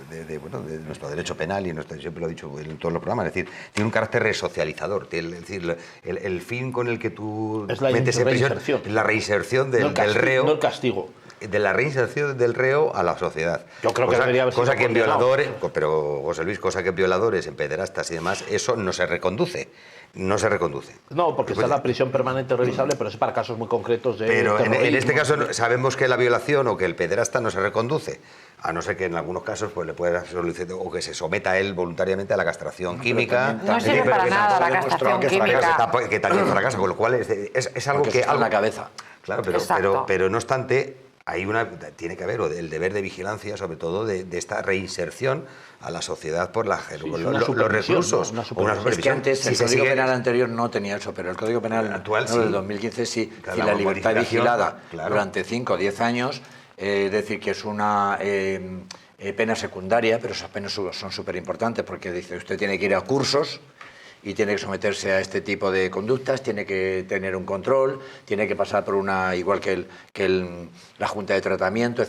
de nuestro derecho penal, y siempre lo he dicho en todos los programas, es decir, tiene un carácter resocializador. Es decir, el fin con el que tú metes en prisión es la reinserción del reo.
No el castigo.
De la reinserción del reo a la sociedad.
Yo creo que debería haber sido
cosa que en violadores, pero José Luis, cosa que en violadores, en pederastas y demás, eso no se reconduce. No se reconduce.
No, porque está la prisión permanente revisable, pero es para casos muy concretos de
Pero en este caso sabemos que la violación o que el pederasta no se reconduce, a no ser que en algunos casos pues le pueda solicitar o que se someta a él voluntariamente a la castración química.
No sirve para nada la castración química.
Que también fracasa, con lo cual es algo que...
Está en la cabeza.
Claro, pero no obstante... tiene que haber el deber de vigilancia, sobre todo de esta reinserción a la sociedad por los reclusos.
Es que antes el Código Penal anterior no tenía eso, pero el Código Penal actual del 2015 sí. Claro, y la libertad vigilada durante 5 o 10 años, es decir, que es una pena secundaria, pero esas penas son súper importantes porque dice usted tiene que ir a cursos y tiene que someterse a este tipo de conductas, tiene que tener un control, tiene que pasar por igual que la Junta de Tratamiento,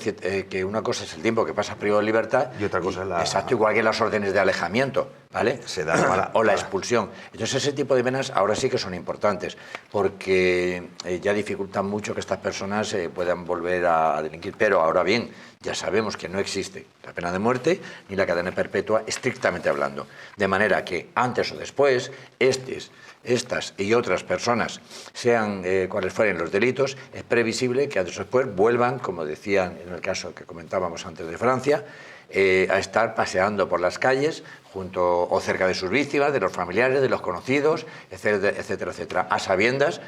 que una cosa es el tiempo que pasas privado de libertad
y otra cosa es
exacto, igual que las órdenes de alejamiento, ¿vale? O la expulsión. Entonces ese tipo de penas ahora sí que son importantes, porque ya dificultan mucho que estas personas puedan volver a delinquir. Pero ahora bien, ya sabemos que no existe la pena de muerte ni la cadena perpetua, estrictamente hablando. De manera que antes o después, estas y otras personas, sean cuales fueren los delitos, es previsible que antes o después vuelvan, como decían en el caso que comentábamos antes de Francia, a estar paseando por las calles junto o cerca de sus víctimas, de los familiares, de los conocidos, etcétera, etcétera, etcétera, a sabiendas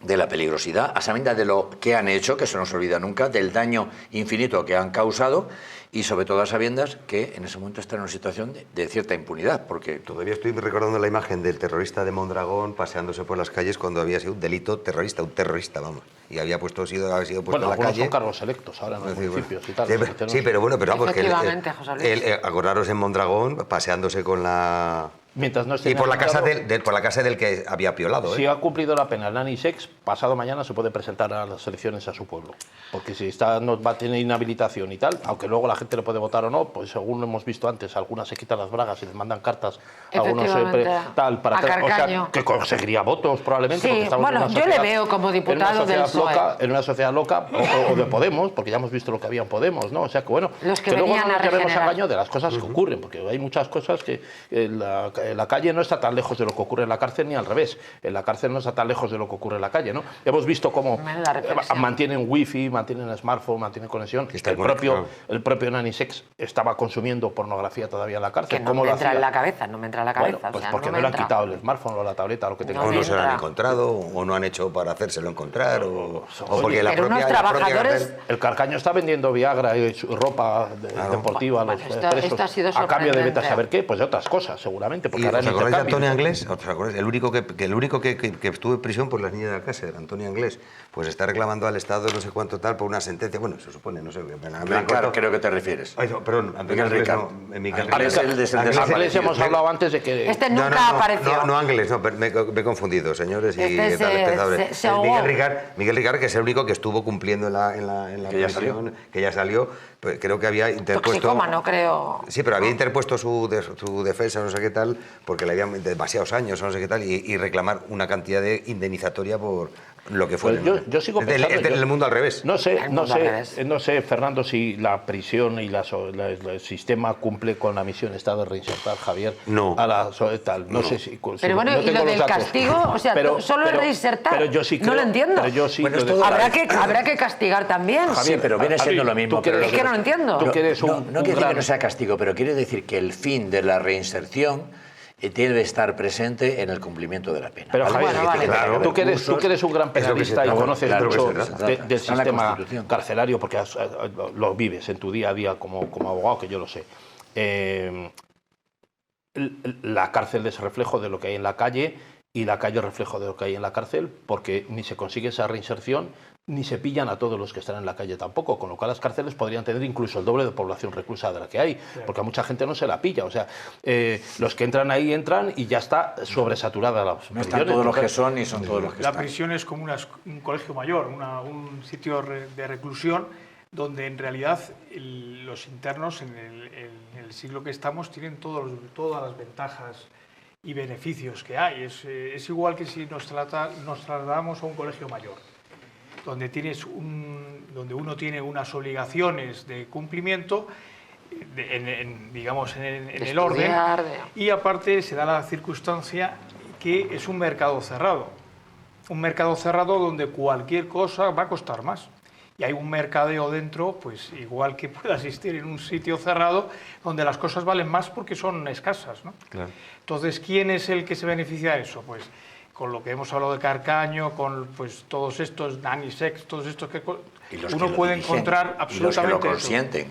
de la peligrosidad, a sabiendas de lo que han hecho, que se no se olvida nunca, del daño infinito que han causado y sobre todo a sabiendas que en ese momento están en una situación de cierta impunidad, porque...
Todavía estoy recordando la imagen del terrorista de Mondragón paseándose por las calles cuando había sido un delito terrorista, vamos, y había sido puesto en la calle...
son cargos electos ahora en los municipios y tal.
Sí, pero vamos, que
José
acordaros en Mondragón paseándose con la...
Mientras no esté
y por la casa del que había violado.
Si ha cumplido la pena el nanisex, pasado mañana se puede presentar a las elecciones a su pueblo. Porque si no va a tener inhabilitación y tal, aunque luego la gente le puede votar o no, pues según hemos visto antes, algunas se quitan las bragas y les mandan cartas a algunos tal para que conseguiría votos probablemente.
Sí, bueno, yo le veo como diputado del PSOE.
En una sociedad loca o de Podemos, porque ya hemos visto lo que había en Podemos, ¿no? O sea que bueno,
los que
luego no
nos
llevemos a engaño de las cosas que ocurren, porque hay muchas cosas que la calle no está tan lejos de lo que ocurre en la cárcel ni al revés. En la cárcel no está tan lejos de lo que ocurre en la calle, ¿no? Hemos visto cómo mantienen wifi, mantienen smartphone, mantienen conexión. El propio nanisex estaba consumiendo pornografía todavía en la cárcel.
Que no me entra en la cabeza, no me entra en la cabeza.
Bueno, pues porque no le han quitado el smartphone o la tableta o lo que tenga.
O no se lo han encontrado, o no han hecho para hacérselo encontrar, o porque
la propia... trabajadores...
El Carcaño está vendiendo Viagra y ropa deportiva a los presos a cambio de vete a saber qué, pues de otras cosas, seguramente. Porque
¿Os acordáis de Antonio Anglés? El único que estuvo en prisión por las niñas de Alcácer, Antonio Anglés, pues está reclamando al Estado no sé cuánto tal por una sentencia, bueno, se supone, no sé.
Claro, creo que te refieres.
Ay, no, perdón, Antonio Anglés no.
Anglés hemos hablado antes de que...
Este nunca apareció.
No, Anglés, no, me he confundido, señores y espectadores. Miguel Ricard, que es el único que estuvo cumpliendo en la prisión, que ya salió, pues creo que había interpuesto...
Toxicómano, creo.
Sí, pero había interpuesto su defensa, no sé qué tal, porque le habían demasiados años, no sé qué tal, y reclamar una cantidad de indemnizatoria por lo que fuera.
Pues yo sigo pensando...
Es el mundo al revés.
No sé, Fernando, si la prisión y el sistema cumple con la misión esta de reinsertar, Javier.
No.
No sé si...
Pero bueno,
no
y lo del castigo, o sea, solo el reinsertar,
pero yo sí creo,
no lo entiendo.
Pero yo sí
habrá que castigar también.
Sí, pero viene siendo lo mismo.
Es que no lo entiendo.
No quiere decir que no sea castigo, pero quiere decir que el fin de la reinserción debe estar presente en el cumplimiento de la pena.
Pero Javier,
claro,
tú que eres un gran penalista y conoces mucho del sistema carcelario, porque lo vives en tu día a día como abogado, que yo lo sé. La cárcel es reflejo de lo que hay en la calle y la calle es reflejo de lo que hay en la cárcel, porque ni se consigue esa reinserción ni se pillan a todos los que están en la calle tampoco, con lo cual las cárceles podrían tener incluso el doble de población reclusa de la que hay, porque a mucha gente no se la pilla. O sea, los que entran ahí entran y ya está sobresaturada la prisión.
No están todos los que son ni son todos los que están.
La prisión es como un colegio mayor, un sitio de reclusión donde en realidad los internos en el siglo que estamos tienen todas las ventajas y beneficios que hay. Es igual que si nos trasladamos a un colegio mayor, donde uno tiene unas obligaciones de cumplimiento, digamos, en el orden, y aparte se da la circunstancia que es un mercado cerrado donde cualquier cosa va a costar más. Y hay un mercadeo dentro, pues igual que puede existir en un sitio cerrado, donde las cosas valen más porque son escasas, ¿no? Claro. Entonces, ¿quién es el que se beneficia de eso? Pues con lo que hemos hablado de Carcaño, con pues todos estos nanny sex, todos estos que uno puede encontrar absolutamente.
Y los que lo consienten.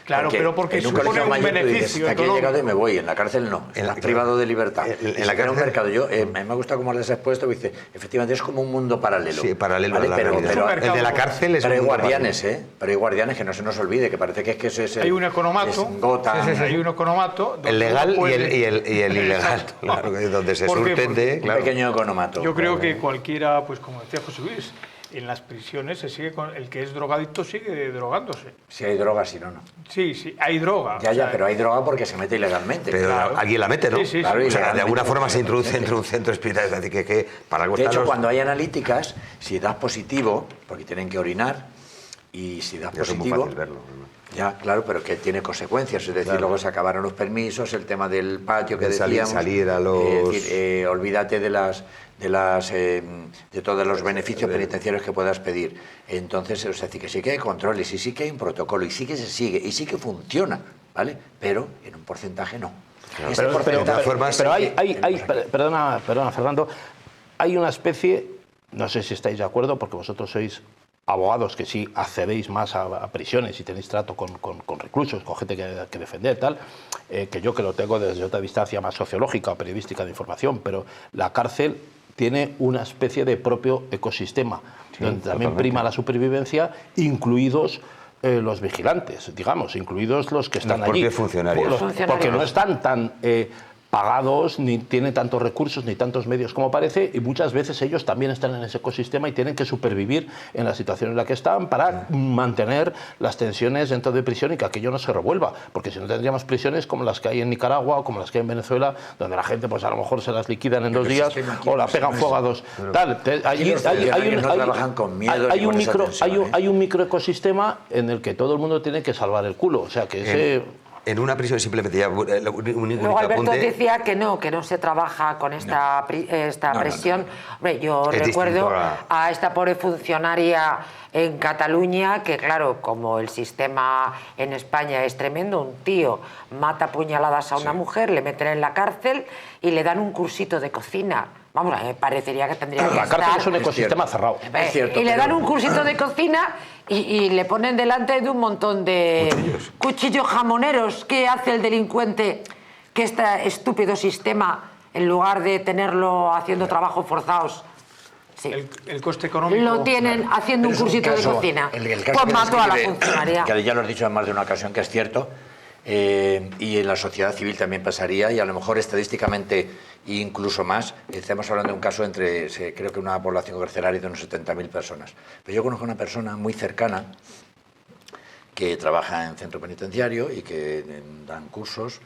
Claro, pero porque supone un beneficio.
Aquí he llegado y me voy, en la cárcel no, estás privado de libertad. En la cárcel, un mercado. A mí me gusta cómo les has puesto, dice, efectivamente es como un mundo paralelo.
Sí, paralelo,
¿vale?
pero el de la cárcel es
pero hay guardianes, pero hay guardianes que no se nos olvide, que parece que es que ese es
hay un economato,
hay
un economato,
el legal y el ilegal, claro, donde se surten de
un pequeño economato.
Yo creo que cualquiera, pues como decía José Luis, en las prisiones el que es drogadicto sigue drogándose.
Si hay droga, si no.
Sí, hay droga.
Ya, pero hay droga porque se mete ilegalmente.
Pero alguien la mete, ¿no?
Sí,
claro, o sea, de alguna forma se introduce entre un centro espiritual. Es decir, que para algo
de hecho, cuando hay analíticas, si das positivo, porque tienen que orinar, y si das positivo...
Es muy fácil verlo, ¿no?
Ya, claro, pero que tiene consecuencias. Es decir, luego se acabaron los permisos, el tema del patio que decíamos.
Salir a los...
Es decir, olvídate de todos los beneficios penitenciarios que puedas pedir. Entonces, es decir, que sí que hay controles, y sí que hay un protocolo, y sí que se sigue, y sí que funciona, ¿vale? Pero en un porcentaje no.
Claro, pero hay perdona, Fernando, hay una especie, no sé si estáis de acuerdo, porque vosotros sois abogados que sí accedéis más a prisiones y tenéis trato con reclusos, con gente que defender, tal, que yo que lo tengo desde otra distancia más sociológica o periodística de información, pero la cárcel tiene una especie de propio ecosistema, donde también prima la supervivencia, incluidos los vigilantes, digamos, incluidos los que están allí.
Funcionarios.
Porque no están tan pagados, ni tienen tantos recursos, ni tantos medios como parece, y muchas veces ellos también están en ese ecosistema y tienen que supervivir en la situación en la que están para mantener las tensiones dentro de prisión y que aquello no se revuelva, porque si no tendríamos prisiones como las que hay en Nicaragua o como las que hay en Venezuela, donde la gente pues a lo mejor se las liquidan en 2 días o la pegan fuego a 2. Hay un microecosistema en el que todo el mundo tiene que salvar el culo, o sea que ese...
En una prisión simplemente ya
Luego Alberto decía que no se trabaja con esta presión. Hombre, yo recuerdo a esta pobre funcionaria en Cataluña que, claro, como el sistema en España es tremendo, un tío mata a puñaladas a una mujer, le meten en la cárcel y le dan un cursito de cocina. Vamos, a mí me parecería que tendría que estar...
La cárcel es un ecosistema cerrado.
Es cierto,
y le dan un cursito de cocina y le ponen delante de un montón de cuchillos jamoneros. ¿Qué hace el delincuente que este estúpido sistema, en lugar de tenerlo haciendo trabajos forzados,
el coste económico...
lo tienen haciendo un cursito de cocina? Pues mató a la funcionaria.
Que ya lo has dicho en más de una ocasión, que es cierto. Y en la sociedad civil también pasaría, y a lo mejor estadísticamente incluso más. Estamos hablando de un caso entre, creo que una población carcelaria de unos 70.000 personas. Pero yo conozco una persona muy cercana que trabaja en centro penitenciario y que dan cursos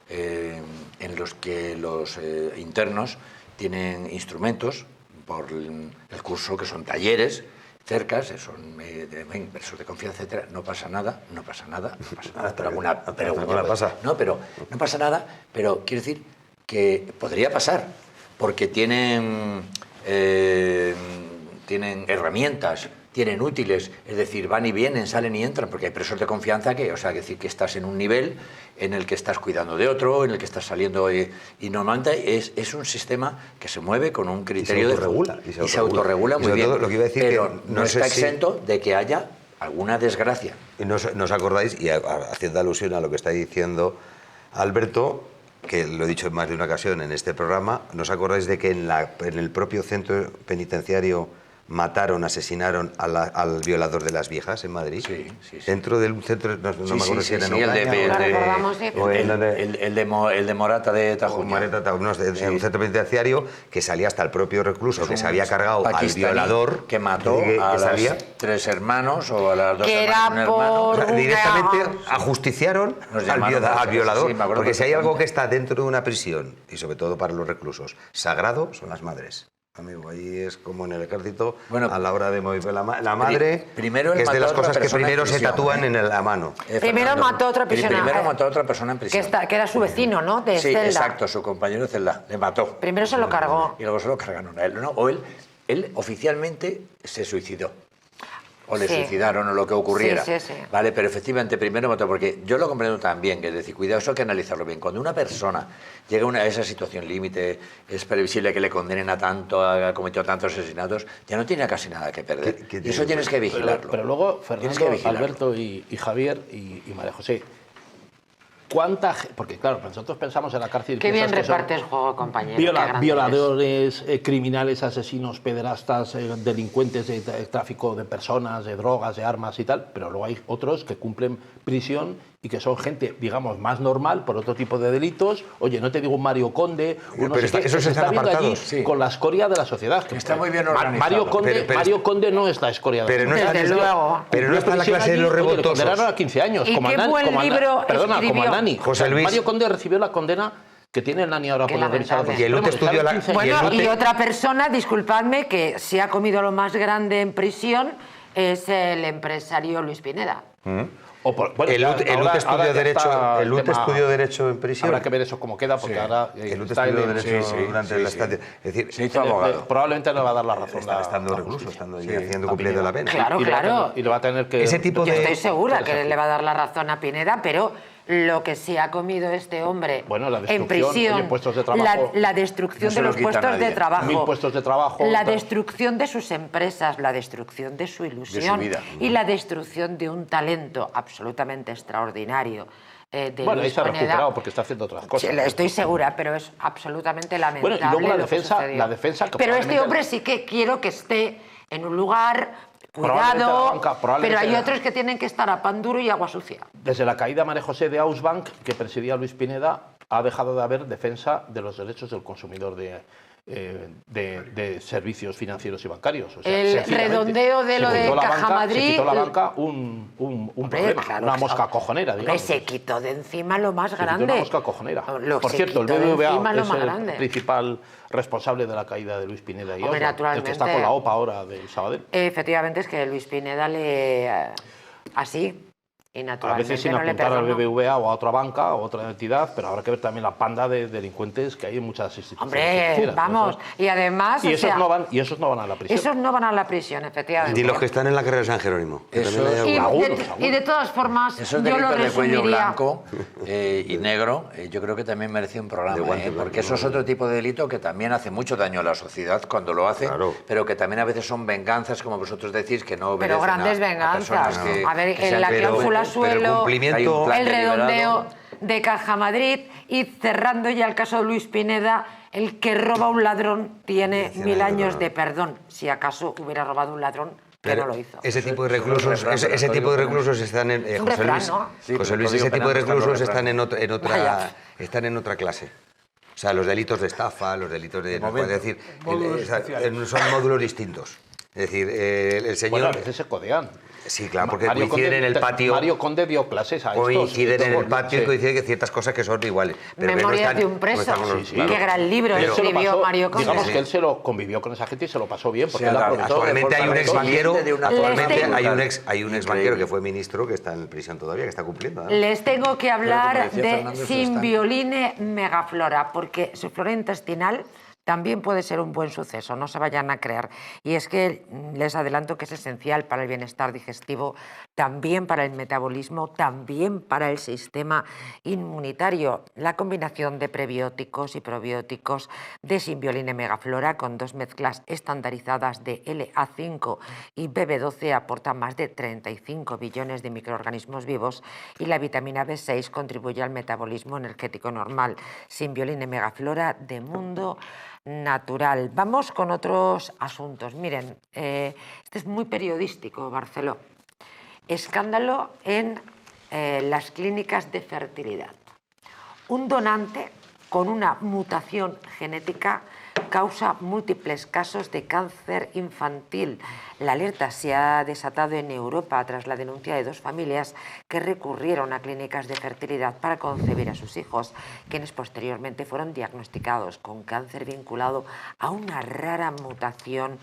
en los que los internos tienen instrumentos por el curso, que son talleres, cercas, son presos de confianza, etcétera. No pasa nada. Pero no pasa nada, pero quiero decir que podría pasar, porque tienen herramientas, tienen útiles, es decir, van y vienen, salen y entran, porque hay presos de confianza que, o sea, decir que estás en un nivel en el que estás cuidando de otro, en el que estás saliendo, y normalmente es un sistema que se mueve con un criterio
y se autorregula
muy bien,
lo que iba a decir,
pero
que
no está exento de que haya alguna desgracia.
¿No os acordáis, y haciendo alusión a lo que está diciendo Alberto, que lo he dicho en más de una ocasión en este programa, ¿no os acordáis de que en el propio centro penitenciario asesinaron al violador de las viejas en Madrid?
Sí.
Dentro de un centro, no me acuerdo si era en
el de Morata de Tajuña.
En un centro penitenciario que salía hasta el propio recluso que se había cargado al violador,
que mató a los 3 hermanos o a las 2 hermanas.
Directamente ajusticiaron al violador, porque si hay algo que está dentro de una prisión, y sobre todo para los reclusos, sagrado, son las madres. Amigo, ahí es como en el ejército, a la hora de mover la madre,
primero
que es de las cosas que primero se tatúan en la mano.
Primero mató a otra persona.
Primero mató a otra persona en prisión.
Que era su vecino, ¿no? De
sí,
celda.
Exacto, su compañero de celda. Le mató.
Primero se lo cargó.
Y luego se lo cargaron a él. ¿No? O él oficialmente se suicidó. O le suicidaron o lo que ocurriera.
Sí.
Vale, pero efectivamente primero mató, porque yo lo comprendo también, que es decir, cuidado, eso hay que analizarlo bien. Cuando una persona llega a esa situación límite, es previsible que le condenen a tanto, ha cometido tantos asesinatos, ya no tiene casi nada que perder. Y eso tienes que vigilarlo.
Pero luego, Fernando, Alberto y Javier y María José, porque claro, nosotros pensamos en la cárcel...
Qué bien repartes juego, compañero.
Violadores, criminales, asesinos, pederastas, delincuentes de tráfico de personas, de drogas, de armas y tal, pero luego hay otros que cumplen prisión y que son gente, digamos, más normal por otro tipo de delitos. Oye, no te digo un Mario Conde,
esos se están apartados
con la escoria de la sociedad.
Que está muy bien organizado.
Mario Conde no es la escoria de la sociedad.
Pero no está en la clase de los revoltosos.
Le condenaron a 15 años.
¿Y qué buen libro escribió?
Como a Nani.
José Luis.
Mario Conde recibió la condena que tiene el Nani ahora por organizada por
y otra persona, disculpadme, que se ha comido lo más grande en prisión es el empresario Luis Pineda.
El UT estudió Derecho en prisión.
Habrá que ver eso cómo queda, porque ahora...
El UT estudió Derecho durante la estancia. Es decir,
se hizo abogado.
Probablemente le va a dar la razón.
Estando recluso, estando haciendo cumpliendo la pena.
Claro.
Y le va a tener que...
Yo estoy segura que le va a dar la razón a Pineda, pero lo que se ha comido este hombre en prisión, la destrucción de los puestos de trabajo,
1000 puestos de trabajo,
la destrucción de sus empresas, la destrucción de su ilusión y la destrucción de un talento absolutamente extraordinario.
Ahí se ha recuperado porque está haciendo otras cosas.
Sí, estoy segura, pero es absolutamente lamentable.
Y luego la defensa
pero este hombre sí que quiero que esté en un lugar... Cuidado, pero hay otros que tienen que estar a pan duro y agua sucia.
Desde la caída de María José de Ausbank, que presidía Luis Pineda, ha dejado de haber defensa de los derechos del consumidor de servicios financieros y bancarios. O sea,
el redondeo de lo de Caja Madrid...
Se quitó la banca un problema, una mosca cojonera, digamos.
Se quitó de encima lo más grande.
Una mosca cojonera. Por cierto, el BBVA es el principal responsable de la caída de Luis Pineda y el que está con la OPA ahora de Sabadell.
Efectivamente, es que Luis Pineda así... Y
a veces sin apuntar al BBVA o a otra banca o a otra entidad, pero habrá que ver también la panda de delincuentes que hay en muchas instituciones.
Hombre, vamos, y además...
Y esos no van a la prisión.
Esos no van a la prisión, efectivamente.
Y los que están en la carrera de San Jerónimo.
Y de todas formas,
esos
yo lo
delitos de cuello
resumiría...
blanco y negro, yo creo que también merece un programa, porque eso es otro tipo de delito que también hace mucho daño a la sociedad cuando lo hace, pero que también a veces son venganzas, como vosotros decís, que no obedecen.
Pero grandes venganzas. A ver, en la cláusula suelo, el redondeo de Caja Madrid, y cerrando ya el caso de Luis Pineda, el que roba a un ladrón tiene 1000 años de perdón, si acaso hubiera robado un ladrón que no lo hizo.
Ese tipo de reclusos, están en José Luis, ese tipo de reclusos están en otra clase. O sea, los delitos de estafa, los delitos de... son módulos distintos. Es decir, el señor...
Bueno, a veces se codean.
Sí, claro, porque
Mario
coinciden
Conde,
en el patio...
Mario Conde dio clases a estos.
Coinciden en el patio y
sí.
coinciden que ciertas cosas que son iguales. Pero que
Memorias
están-
de un preso.
están con los-
Sí, sí.
claro.
Qué gran libro
Él se lo
escribió
pasó,
Mario Conde.
digamos
Sí,
que él se lo convivió con esa gente y se lo pasó bien, porque
Se
él
ha
aprovechó.
Actualmente hay un ex banquero,
de una
actualmente
forma
hay un
brutal.
ex banquero
Increíble.
que fue ministro que está en prisión todavía, que está cumpliendo. ¿no?
Les tengo que hablar
decía
de
Fernández,
Simbioline megaflora, porque su flora intestinal también puede ser un buen suceso, no se vayan a creer. Y es que les adelanto que es esencial para el bienestar digestivo, también para el metabolismo, también para el sistema inmunitario. La combinación de prebióticos y probióticos de Simbioline megaflora con 2 mezclas estandarizadas de LA5 y BB12 aporta más de 35 billones de microorganismos vivos y la vitamina B6 contribuye al metabolismo energético normal. Simbioline megaflora de Mundo Natural. Vamos con otros asuntos. Miren, este es muy periodístico, Barceló. Escándalo en las clínicas de fertilidad. Un donante con una mutación genética causa múltiples casos de cáncer infantil. La alerta se ha desatado en Europa tras la denuncia de 2 familias que recurrieron a clínicas de fertilidad para concebir a sus hijos, quienes posteriormente fueron diagnosticados con cáncer vinculado a una rara mutación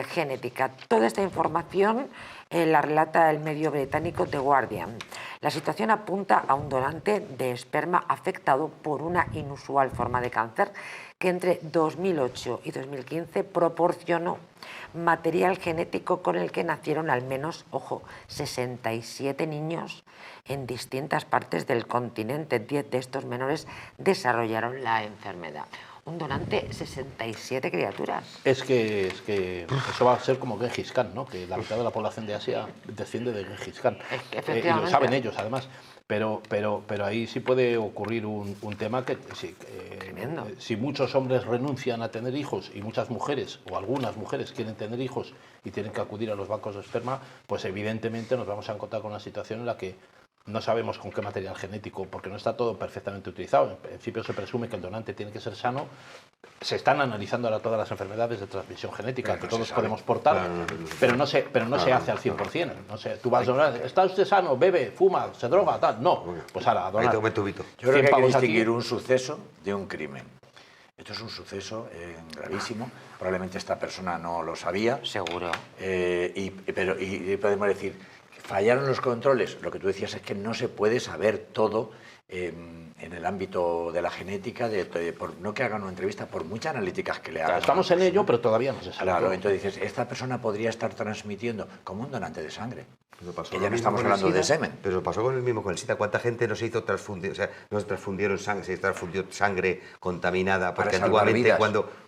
genética. Toda esta información la relata el medio británico The Guardian. La situación apunta a un donante de esperma afectado por una inusual forma de cáncer que entre 2008 y 2015 proporcionó material genético con el que nacieron al menos, ojo, 67 niños en distintas partes del continente. 10 de estos menores desarrollaron la enfermedad. Un donante, 67 criaturas.
Es que eso va a ser como Gengis Khan, ¿no? Que la mitad de la población de Asia desciende de Gengis Khan.
Efectivamente.
Y lo saben ellos, además. Pero ahí sí puede ocurrir un tema que
Tremendo.
Si muchos hombres renuncian a tener hijos y muchas mujeres o algunas mujeres quieren tener hijos y tienen que acudir a los bancos de esperma, pues evidentemente nos vamos a encontrar con una situación en la que no sabemos con qué material genético, porque no está todo perfectamente utilizado. En principio se presume que el donante tiene que ser sano. Se están analizando ahora todas las enfermedades de transmisión genética que todos podemos portar, pero no se hace al 100%. No sé, tú vas a donar, ¿está usted sano? Bebe, fuma, se droga, tal. No, pues ahora a donar.
Ahí tome tubito.
Yo creo que hay que
100 pavos aquí.
distinguir un suceso de un crimen. Esto es un suceso gravísimo. Probablemente esta persona no lo sabía.
Seguro.
Y podemos decir, fallaron los controles. Lo que tú decías es que no se puede saber todo en el ámbito de la genética, no que hagan una entrevista, por muchas analíticas que le hagan.
Claro, estamos en ello, pero todavía no se sabe.
Claro,
todo.
entonces dices, esta persona podría estar transmitiendo como un donante de sangre.
Pero pasó
Que
lo
ya no
mismo
estamos
con el
hablando de
SIDA,
semen.
Pero pasó con el mismo con el SIDA. ¿Cuánta gente no se hizo transfundir? O sea, no se transfundieron sangre, se transfundió sangre contaminada.
Para
Porque
salvar
antiguamente
vidas.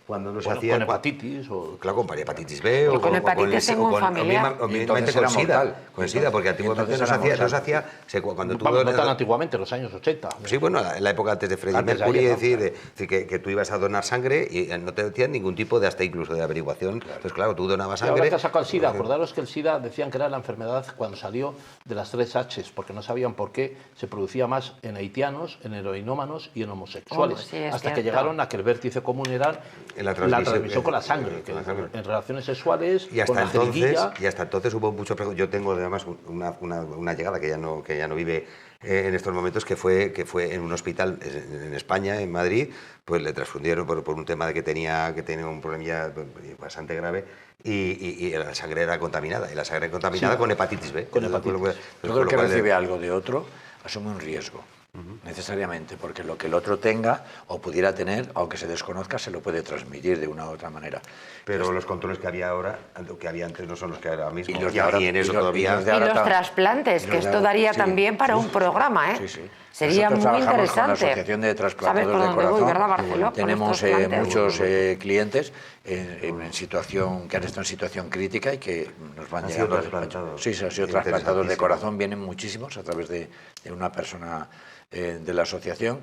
cuando no se
Bueno,
hacía...
con hepatitis o...
Claro, con hepatitis B
Yo con hepatitis tengo un familiar.
o
Y
mínimamente
entonces
con
era
SIDA.
mortal.
Con el SIDA, porque antiguamente
Entonces
no
era
se
mortal.
hacía... Cuando tú
Vamos, no tan antiguamente, en los años 80.
Sí, bueno, en la época antes de Freddie
Antes de
Mercury,
ayer,
es decir, que tú ibas a donar sangre y no te decían ningún tipo de hasta incluso de averiguación. Entonces, claro, tú donabas
Y ahora
sangre...
que ha sacado el SIDA, acordaros que el SIDA decían que era la enfermedad cuando salió de las 3 Hs, porque no sabían por qué se producía más en haitianos, en heroinómanos y en homosexuales.
Sí, es
hasta que
cierto.
llegaron a que el vértice común era
En la
la
transmisión,
transmisión con la sangre, que
con la sangre.
en relaciones sexuales,
Y hasta,
con la jeringuilla.
entonces hubo mucho... Yo tengo además una llegada que ya no vive en estos momentos, que fue en un hospital en España, en Madrid, pues le transfundieron por un tema de que tenía un problemilla bastante grave y la sangre era contaminada. Y la sangre contaminada
Sí.
con hepatitis B.
Con hepatitis.
Yo creo que recibe algo de otro, asume un riesgo. Necesariamente, porque lo que el otro tenga o pudiera tener, aunque se desconozca, se lo puede transmitir de una u otra manera.
Pero los controles que había ahora, lo que había antes, no son los que hay ahora mismo.
Y los de ahora-
en eso
y los-
todavía...
y los de
Y
ahora
los trasplantes,
los
que
de
esto
ahora-
daría
sí.
también para un programa, ¿eh?
Sí, sí.
Sería
Nosotros
muy
trabajamos con la
interesante.
Asociación de
¿Sabes
Trasplantados
por
de
dónde voy,
Corazón.
verdad, Barceló? Con
Tenemos
estos plantes.
muchos clientes en situación, que han estado en situación crítica y que nos van
Han sido
llegando.
trasplantados.
Sí, han sido trasplantados de
Interesantísimo.
corazón, vienen muchísimos a través de una persona de la asociación.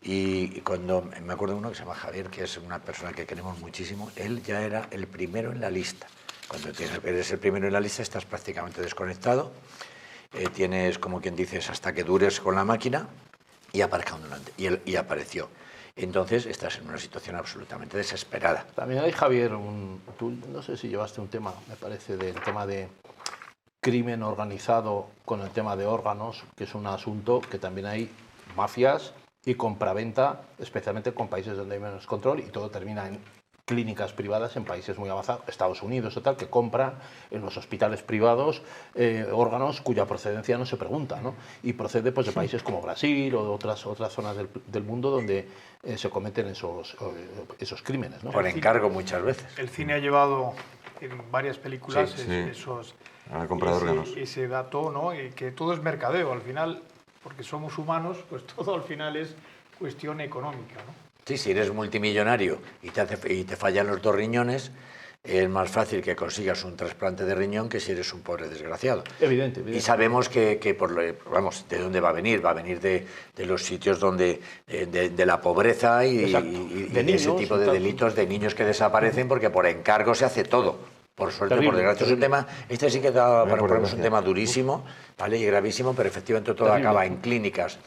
Y cuando me acuerdo de uno que se llama Javier, que es una persona que queremos muchísimo, él ya era el primero en la lista. Cuando eres el primero en la lista estás prácticamente desconectado, tienes, como quien dices, hasta que dures con la máquina y aparezca un donante. Y apareció. entonces estás en una situación absolutamente desesperada.
También hay, Javier, tú no sé si llevaste un tema, me parece, del tema de crimen organizado con el tema de órganos, que es un asunto que también hay mafias y compraventa, especialmente con países donde hay menos control, y todo termina en clínicas privadas en países muy avanzados, Estados Unidos o tal, que compran en los hospitales privados órganos cuya procedencia no se pregunta, ¿no? Y procede pues de países como Brasil o de otras zonas del mundo donde se cometen esos crímenes, ¿no?
Por encargo muchas veces.
El cine ha llevado en varias películas
Ha comprado órganos.
ese dato, ¿no? Y que todo es mercadeo al final, porque somos humanos, pues todo al final es cuestión económica, ¿no?
Sí, si eres multimillonario y te fallan los 2 riñones, es más fácil que consigas un trasplante de riñón que si eres un pobre desgraciado.
Evidente.
Y sabemos que vamos, ¿de dónde va a venir? Va a venir de los sitios donde de la pobreza y ese tipo de delitos de niños que desaparecen porque por encargo se hace todo. Por suerte, por desgracia, es un tema, este sí que es un tema durísimo, ¿vale? Y gravísimo, pero efectivamente todo acaba en clínicas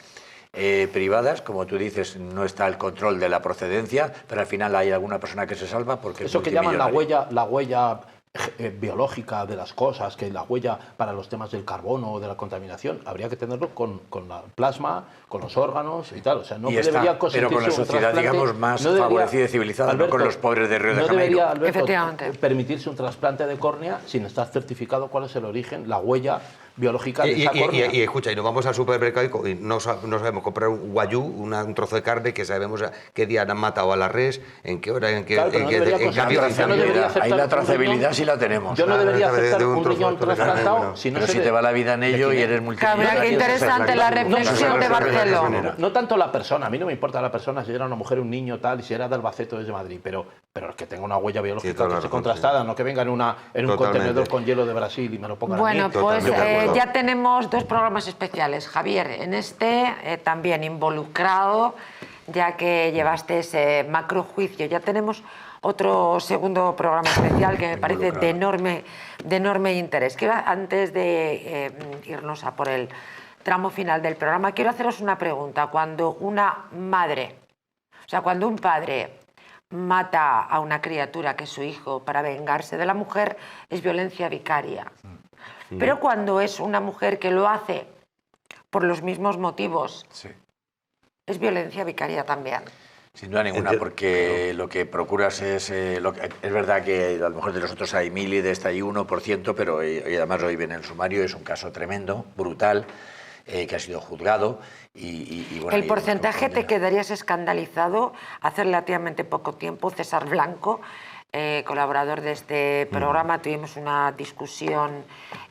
privadas, como tú dices, no está el control de la procedencia, pero al final hay alguna persona que se salva porque
eso
es
que llaman la huella biológica de las cosas, que la huella para los temas del carbono o de la contaminación, habría que tenerlo con la plasma, con los órganos y tal. O sea, no debería
pero con la sociedad, digamos, más favorecida y civilizada, Alberto, no con los pobres de Río de Janeiro.
Debería, Alberto, permitirse un trasplante de córnea sin estar certificado cuál es el origen, la huella biológica de esa córnea.
Y escucha, y nos vamos al supermercado y no sabemos comprar un guayú, un trozo de carne que sabemos qué día han matado a la res, en qué hora, en qué
Ahí la trazabilidad sí la tenemos.
Yo no debería aceptar un riñón trasplantado si no
pero si te va la vida en ello y eres multimillonario.
Qué interesante la reflexión de Barceló.
No tanto la persona, a mí no me importa la persona, si era una mujer, un niño, tal, y si era de Albacete o desde Madrid, pero que tenga una huella biológica que esté contrastada, no que venga en un contenedor con hielo de Brasil y me lo pongan a mí.
Bueno, pues ya tenemos 2 programas especiales, Javier. En este también involucrado, ya que llevaste ese macrojuicio. Ya tenemos otro segundo programa especial que me parece de enorme interés. Antes de irnos a por el tramo final del programa, quiero haceros una pregunta. Cuando una madre, o sea, cuando un padre mata a una criatura que es su hijo para vengarse de la mujer, es violencia vicaria. Pero cuando es una mujer que lo hace por los mismos motivos, es violencia vicaria también.
Sin duda ninguna, porque lo que procuras es... es verdad que a lo mejor de los otros hay 1000 y de esta hay 1%, pero y además hoy viene el sumario, es un caso tremendo, brutal, que ha sido juzgado. Bueno,
el porcentaje te quedarías escandalizado. Hace relativamente poco tiempo, César Blanco, colaborador de este programa, tuvimos una discusión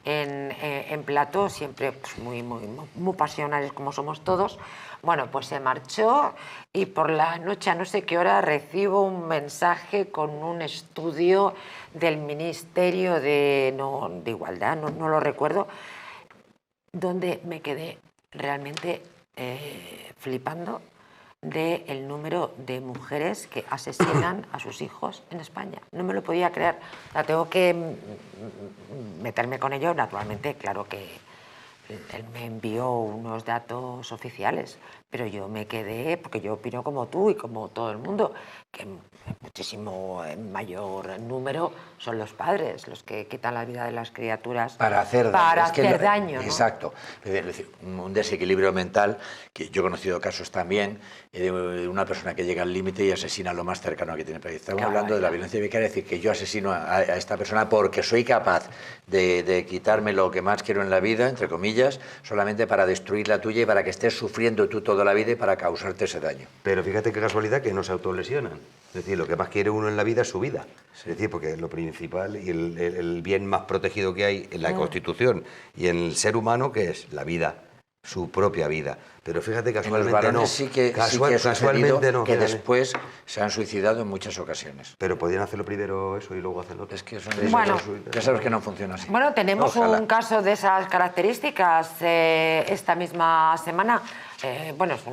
en plató, siempre pues, muy pasionales como somos todos. Bueno, pues se marchó y por la noche a no sé qué hora recibo un mensaje con un estudio del Ministerio de Igualdad, no lo recuerdo, donde me quedé realmente flipando del número de mujeres que asesinan a sus hijos en España. No me lo podía creer. Tengo que meterme con ello, naturalmente, claro que él me envió unos datos oficiales, pero yo me quedé, porque yo opino como tú y como todo el mundo, que muchísimo mayor número son los padres los que quitan la vida de las criaturas
para hacer
daño. ¿No?
Exacto. Es decir, un desequilibrio mental, que yo he conocido casos también de una persona que llega al límite y asesina lo más cercano que tiene. Estamos hablando de la violencia vicaria, es decir, que yo asesino a esta persona porque soy capaz de quitarme lo que más quiero en la vida, entre comillas, solamente para destruir la tuya y para que estés sufriendo tú toda la vida y para causarte ese daño.
Pero fíjate qué casualidad que no se autolesionan. Es decir, lo que más quiere uno en la vida es su vida. Es decir, porque lo principal y el bien más protegido que hay en la Constitución y en el ser humano, que es la vida, su propia vida. Pero fíjate, casualmente no.
Sí que casualmente no. Que después se han suicidado en muchas ocasiones.
Pero podían hacerlo primero eso y luego hacerlo otro.
Es que ya sabes que no funciona así.
Bueno, tenemos un caso de esas características esta misma semana. Bueno, es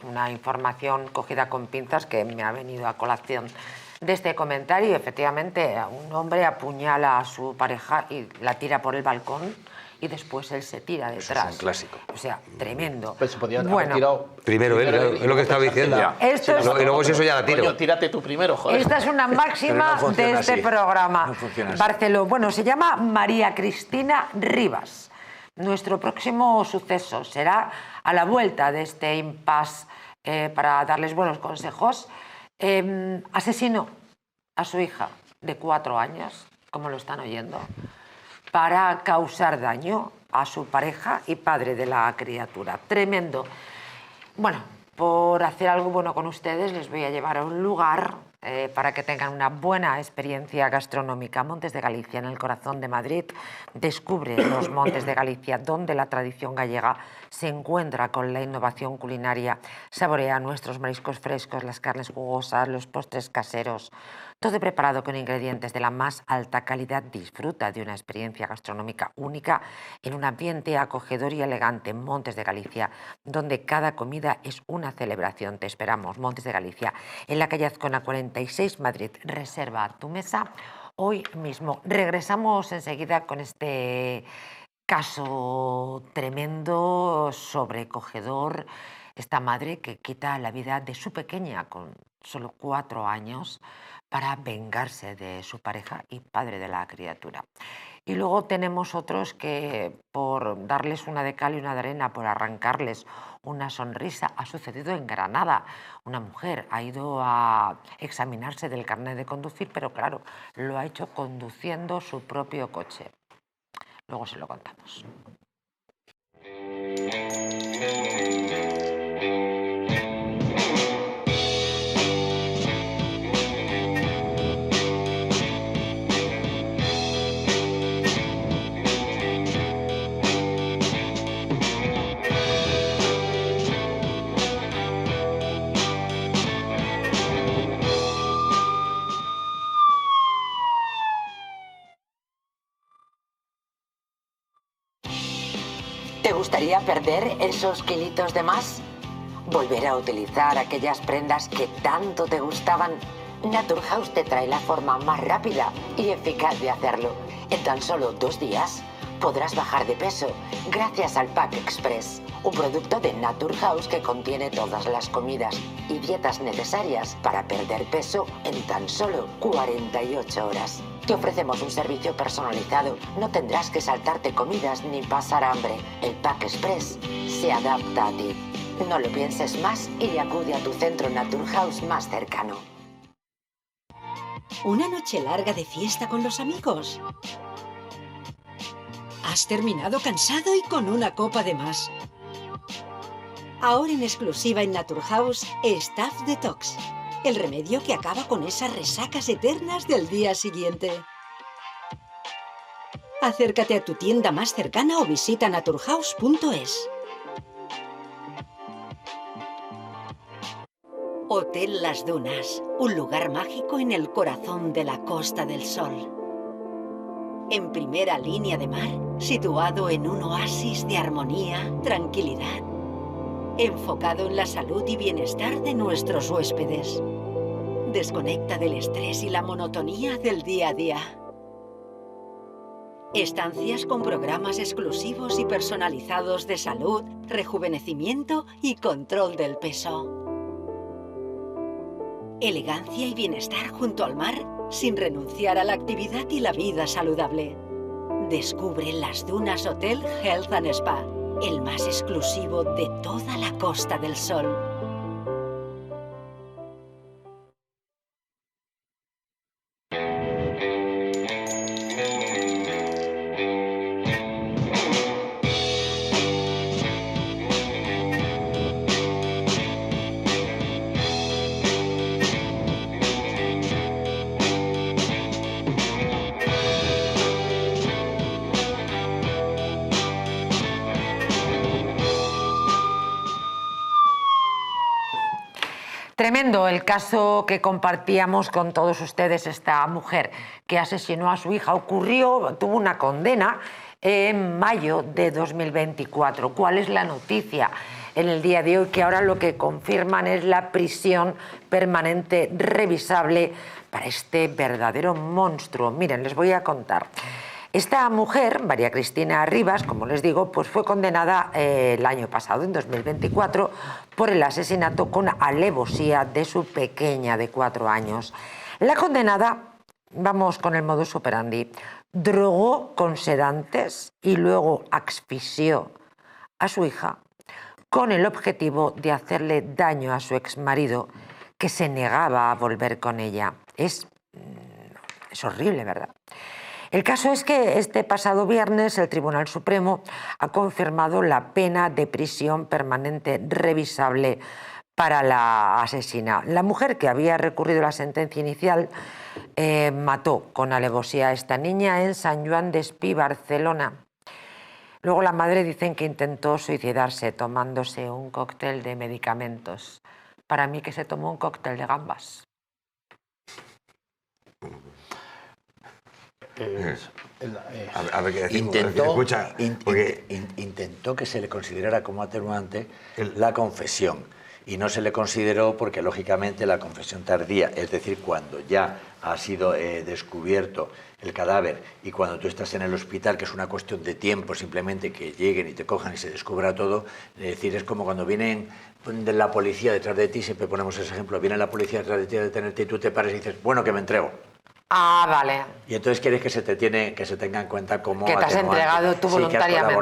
una información cogida con pinzas que me ha venido a colación de este comentario. Efectivamente, un hombre apuñala a su pareja y la tira por el balcón y después él se tira detrás.
Eso es un clásico.
O sea, tremendo.
Pues se podía haber tirado
primero él, es lo que estaba diciendo.
Esto es-
Y luego si eso ya la tiro.
Coño, tírate tú primero, joder.
Esta es una máxima
Pero no funciona
de este
así.
programa.
No funciona así.
Barceló. Bueno, se llama María Cristina Rivas. Nuestro próximo suceso será a la vuelta de este impasse para darles buenos consejos. Asesinó a su hija de 4 años, como lo están oyendo, para causar daño a su pareja y padre de la criatura. Tremendo. Bueno, por hacer algo bueno con ustedes, les voy a llevar a un lugar para que tengan una buena experiencia gastronómica. Montes de Galicia, en el corazón de Madrid. Descubre los Montes de Galicia, donde la tradición gallega se encuentra con la innovación culinaria. Saborea nuestros mariscos frescos, las carnes jugosas, los postres caseros. Todo preparado con ingredientes de la más alta calidad. Disfruta de una experiencia gastronómica única en un ambiente acogedor y elegante. Montes de Galicia, donde cada comida es una celebración. Te esperamos, Montes de Galicia, en la calle Azcona 46, Madrid. Reserva tu mesa hoy mismo. Regresamos enseguida con este caso tremendo, sobrecogedor. Esta madre que quita la vida de su pequeña con solo 4 años para vengarse de su pareja y padre de la criatura. Y luego tenemos otros que por darles una de cal y una de arena, por arrancarles una sonrisa, ha sucedido en Granada. Una mujer ha ido a examinarse del carnet de conducir, pero claro, lo ha hecho conduciendo su propio coche. Luego se lo contamos. ¿Te gustaría perder esos kilitos de más? ¿Volver a utilizar aquellas prendas que tanto te gustaban? Naturhaus te trae la forma más rápida y eficaz de hacerlo. En tan solo 2 días podrás bajar de peso gracias al Pack Express, un producto de Naturhaus que contiene todas las comidas y dietas necesarias para perder peso en tan solo 48 horas. Te ofrecemos un servicio personalizado. No tendrás que saltarte comidas ni pasar hambre. El Pack Express se adapta a ti. No lo pienses más y acude a tu centro Naturhaus más cercano.
¿Una noche larga de fiesta con los amigos? ¿Has terminado cansado y con una copa de más? Ahora en exclusiva en Naturhaus, Staff Detox. El remedio que acaba con esas resacas eternas del día siguiente. Acércate a tu tienda más cercana o visita naturhaus.es. Hotel Las Dunas, un lugar mágico en el corazón de la Costa del Sol. En primera línea de mar, situado en un oasis de armonía, tranquilidad, enfocado en la salud y bienestar de nuestros huéspedes. Desconecta del estrés y la monotonía del día a día. Estancias con programas exclusivos y personalizados de salud, rejuvenecimiento y control del peso. Elegancia y bienestar junto al mar, sin renunciar a la actividad y la vida saludable. Descubre Las Dunas Hotel Health and Spa, el más exclusivo de toda la Costa del Sol.
Tremendo el caso que compartíamos con todos ustedes. Esta mujer que asesinó a su hija tuvo una condena en mayo de 2024. ¿Cuál es la noticia en el día de hoy? Que ahora lo que confirman es la prisión permanente revisable para este verdadero monstruo. Miren, les voy a contar. Esta mujer, María Cristina Rivas, como les digo, pues fue condenada el año pasado, en 2024, por el asesinato con alevosía de su pequeña de 4 años. La condenada, vamos con el modus operandi, drogó con sedantes y luego asfixió a su hija con el objetivo de hacerle daño a su exmarido, que se negaba a volver con ella. Es horrible, ¿verdad? El caso es que este pasado viernes el Tribunal Supremo ha confirmado la pena de prisión permanente revisable para la asesina. La mujer que había recurrido a la sentencia inicial mató con alevosía a esta niña en San Joan d'Espí, Barcelona. Luego la madre dicen que intentó suicidarse tomándose un cóctel de medicamentos. Para mí que se tomó un cóctel de gambas.
A ver qué decimos,
intentó que se le considerara como atenuante la confesión, y no se le consideró porque lógicamente la confesión tardía, es decir, cuando ya ha sido descubierto el cadáver y cuando tú estás en el hospital, que es una cuestión de tiempo simplemente que lleguen y te cojan y se descubra todo, es decir, es como cuando vienen de la policía detrás de ti, siempre ponemos ese ejemplo, viene la policía detrás de ti a detenerte y tú te pares y dices, bueno, que me entrego.
Ah, vale.
Y entonces quieres que se tenga en cuenta como
que te has entregado tú voluntariamente.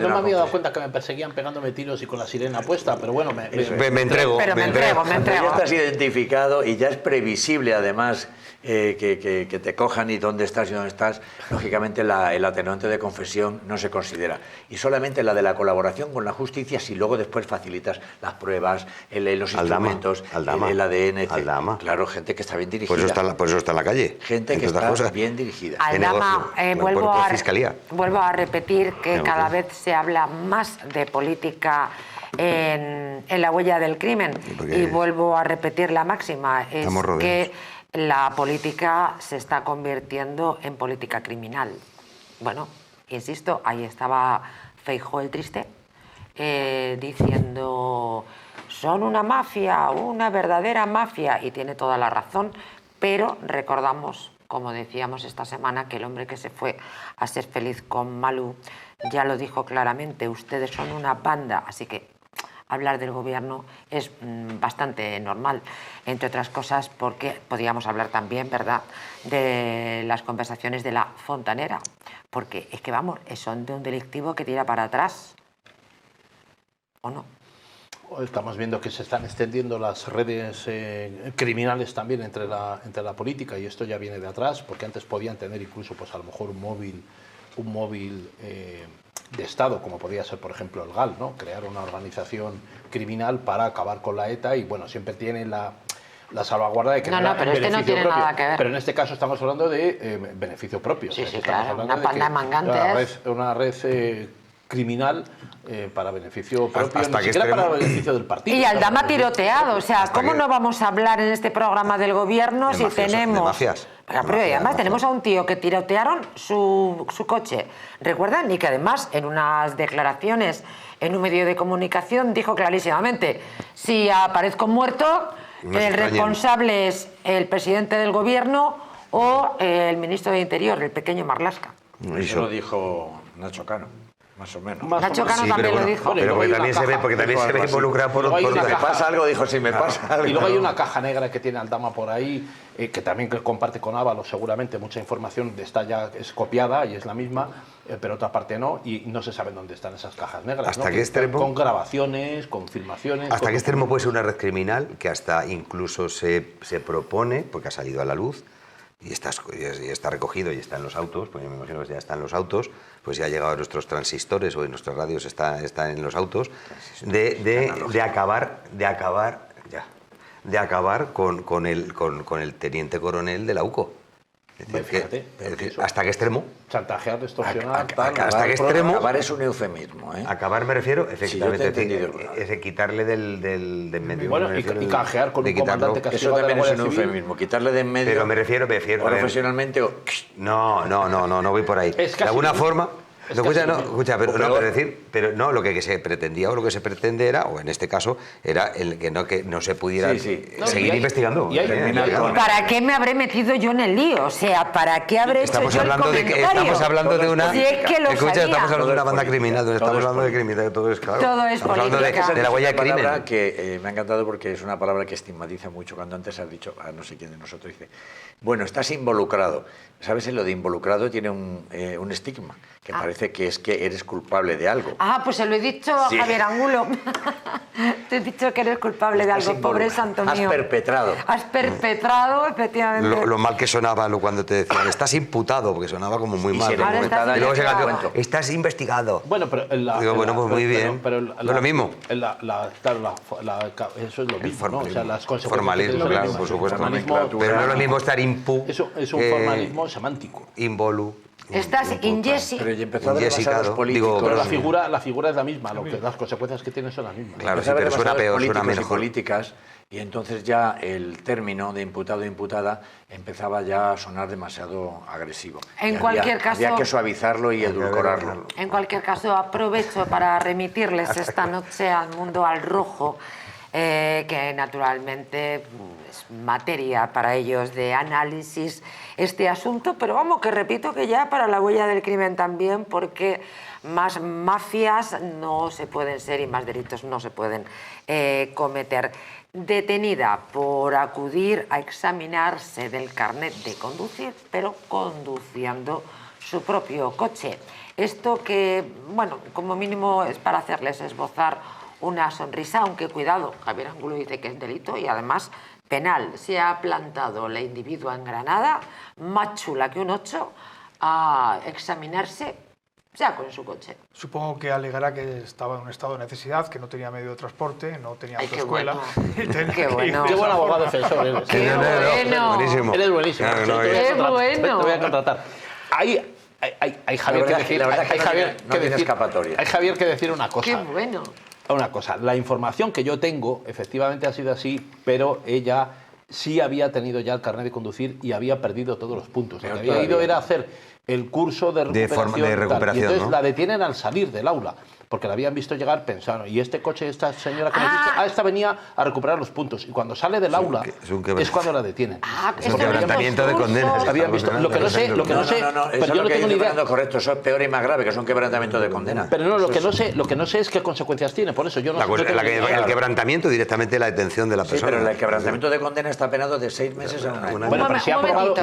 No me había dado cuenta que me perseguían pegándome tiros y con la sirena puesta, pero bueno, me
entrego.
Pero me entrego.
Ya estás identificado y ya es previsible, además, que te cojan y dónde estás y dónde estás. Lógicamente el atenuante de confesión no se considera. Y solamente la de la colaboración con la justicia, si luego después facilitas las pruebas, los instrumentos, el ADN, etc. Claro, gente que está bien dirigida.
Por eso está en la calle.
Gente que está bien dirigida.
Aldama, vuelvo a repetir que cada vez se habla más de política en la huella del crimen. Y vuelvo a repetir la máxima, es que la política se está convirtiendo en política criminal. Bueno, insisto, ahí estaba Feijóo el triste, diciendo son una mafia, una verdadera mafia, y tiene toda la razón. Pero recordamos, como decíamos esta semana, que el hombre que se fue a ser feliz con Malú ya lo dijo claramente, ustedes son una banda, así que hablar del gobierno es bastante normal, entre otras cosas porque podríamos hablar también, ¿verdad?, de las conversaciones de la fontanera, porque es que, vamos, son de un delictivo que tira para atrás, ¿o no?
Estamos viendo que se están extendiendo las redes criminales también entre la política, y esto ya viene de atrás, porque antes podían tener incluso, pues a lo mejor un móvil de Estado, como podía ser, por ejemplo, el GAL, ¿no? Crear una organización criminal para acabar con la ETA, y bueno, siempre tienen la salvaguarda de que
no, pero este no tiene
propio.
Nada que ver.
Pero en este caso estamos hablando de beneficio propio.
Sí, claro, una panda de mangantes.
Una red criminal para beneficio propio, ni siquiera para beneficio del partido.
Y Aldama tiroteado, o sea, ¿cómo no vamos a hablar en este programa del gobierno si tenemos...
mafias.
Pero además tenemos a un tío que tirotearon su coche, ¿recuerdan? Y que además en unas declaraciones en un medio de comunicación dijo clarísimamente, si aparezco muerto, el responsable es el presidente del gobierno o el ministro de Interior, el pequeño Marlaska.
Eso lo dijo Nacho Cano. Más o menos.
Nacho Cano también lo dijo.
Pero porque también se ve involucrado por otro.
Si me pasa algo, dijo, si me pasa algo.
Y luego hay una caja negra que tiene Aldama por ahí, que también comparte con Ábalos seguramente mucha información, esta ya es copiada y es la misma, pero otra parte no, y no se sabe dónde están esas cajas negras.
¿Hasta qué extremo?
Con grabaciones, con filmaciones.
¿Hasta qué extremo puede ser una red criminal que hasta incluso se propone, porque ha salido a la luz, y está recogido y está en los autos, pues yo me imagino que ya está en los autos, pues ya ha llegado a nuestros transistores o en nuestras radios está en los autos, de acabar con el teniente coronel de la UCO. Es decir, ¿hasta qué extremo?
Chantajear, extorsionar,
¿Hasta qué extremo?
Acabar es un eufemismo, ¿eh?
Acabar me refiero, efectivamente,
es
quitarle del medio.
Bueno, y canjear con un comandante que
eso también es un eufemismo, quitarle de en medio.
Pero me refiero
profesionalmente.
No voy por ahí.
Es
de alguna forma, pero lo que se pretendía o lo que se pretende era, o en este caso, era el que no se pudiera seguir investigando.
¿Para qué me habré metido yo en el lío? O sea, ¿para qué habré hecho yo el comentario?
Estamos hablando de una...
Si es que lo sabía.
Estamos hablando de una banda criminal, estamos hablando de criminal, todo es claro.
Todo es
estamos hablando de la huella de crimen.
Palabra que me ha encantado porque es una palabra que estigmatiza mucho. Cuando antes has dicho, no sé quién de nosotros dice, bueno, estás involucrado. ¿Sabes? Lo de involucrado tiene un estigma, que parece que es que eres culpable de algo.
Pues se lo he dicho a Javier Angulo. Te he dicho que eres culpable de algo, pobre santo mío.
Has perpetrado.
Has perpetrado, efectivamente.
Lo mal que sonaba cuando te decían, estás imputado, porque sonaba como muy mal.
Y
luego se cambió, estás investigado.
Bueno, pero...
Digo, bueno, pues muy bien.
No es
lo mismo.
Eso es lo mismo, ¿no? O sea, las consecuencias...
Formalismo, claro, por supuesto. Pero no es lo mismo estar
Es un formalismo semántico.
Estás
inyesicado.
Pero la figura es la misma, las consecuencias que tiene son las mismas.
Claro, sí, pero suena peor, suena mejor.
Políticas, y entonces ya el término de imputado e imputada empezaba ya a sonar demasiado agresivo.
En cualquier caso...
Había que suavizarlo y edulcorarlo.
En cualquier caso, aprovecho para remitirles esta noche al Mundo al Rojo, que naturalmente es materia para ellos de análisis este asunto, pero vamos, que repito que ya para la huella del crimen también, porque más mafias no se pueden ser y más delitos no se pueden cometer. Detenida por acudir a examinarse del carnet de conducir, pero conduciendo su propio coche. Esto que, bueno, como mínimo es para hacerles esbozar una sonrisa, aunque cuidado, Javier Angulo dice que es delito y además penal. Se ha plantado la individua en Granada, más chula que un 8, a examinarse ya con su coche.
Supongo que alegará que estaba en un estado de necesidad, que no tenía medio de transporte, no tenía autoescuela.
Qué bueno.
Qué buen abogado defensor eres.
Qué bueno.
Buenísimo.
Eres buenísimo.
Qué bueno.
Te voy a contratar. Hay Javier que decir...
No tiene escapatoria.
Hay Javier que decir una cosa.
Qué bueno.
Una cosa, la información que yo tengo efectivamente ha sido así, pero ella sí había tenido ya el carnet de conducir y había perdido todos los puntos. Lo que había ido era hacer el curso de recuperación. Y entonces
¿no?
la detienen al salir del aula, porque la habían visto llegar pensando, y este coche, esta señora que me dice, esta venía a recuperar los puntos. Y cuando sale del aula es cuando la detienen.
Es un quebrantamiento de condenas.
Habían visto, lo que no sé, pero yo no tengo ni idea.
Correcto, eso es peor y más grave, que es un quebrantamiento de condena.
Pero no, lo que no sé es qué consecuencias tiene, por eso yo no sé.
El quebrantamiento directamente la detención de la persona.
Sí, pero el quebrantamiento de condena está penado de 6 meses a un año.
Bueno, pero si ha aprobado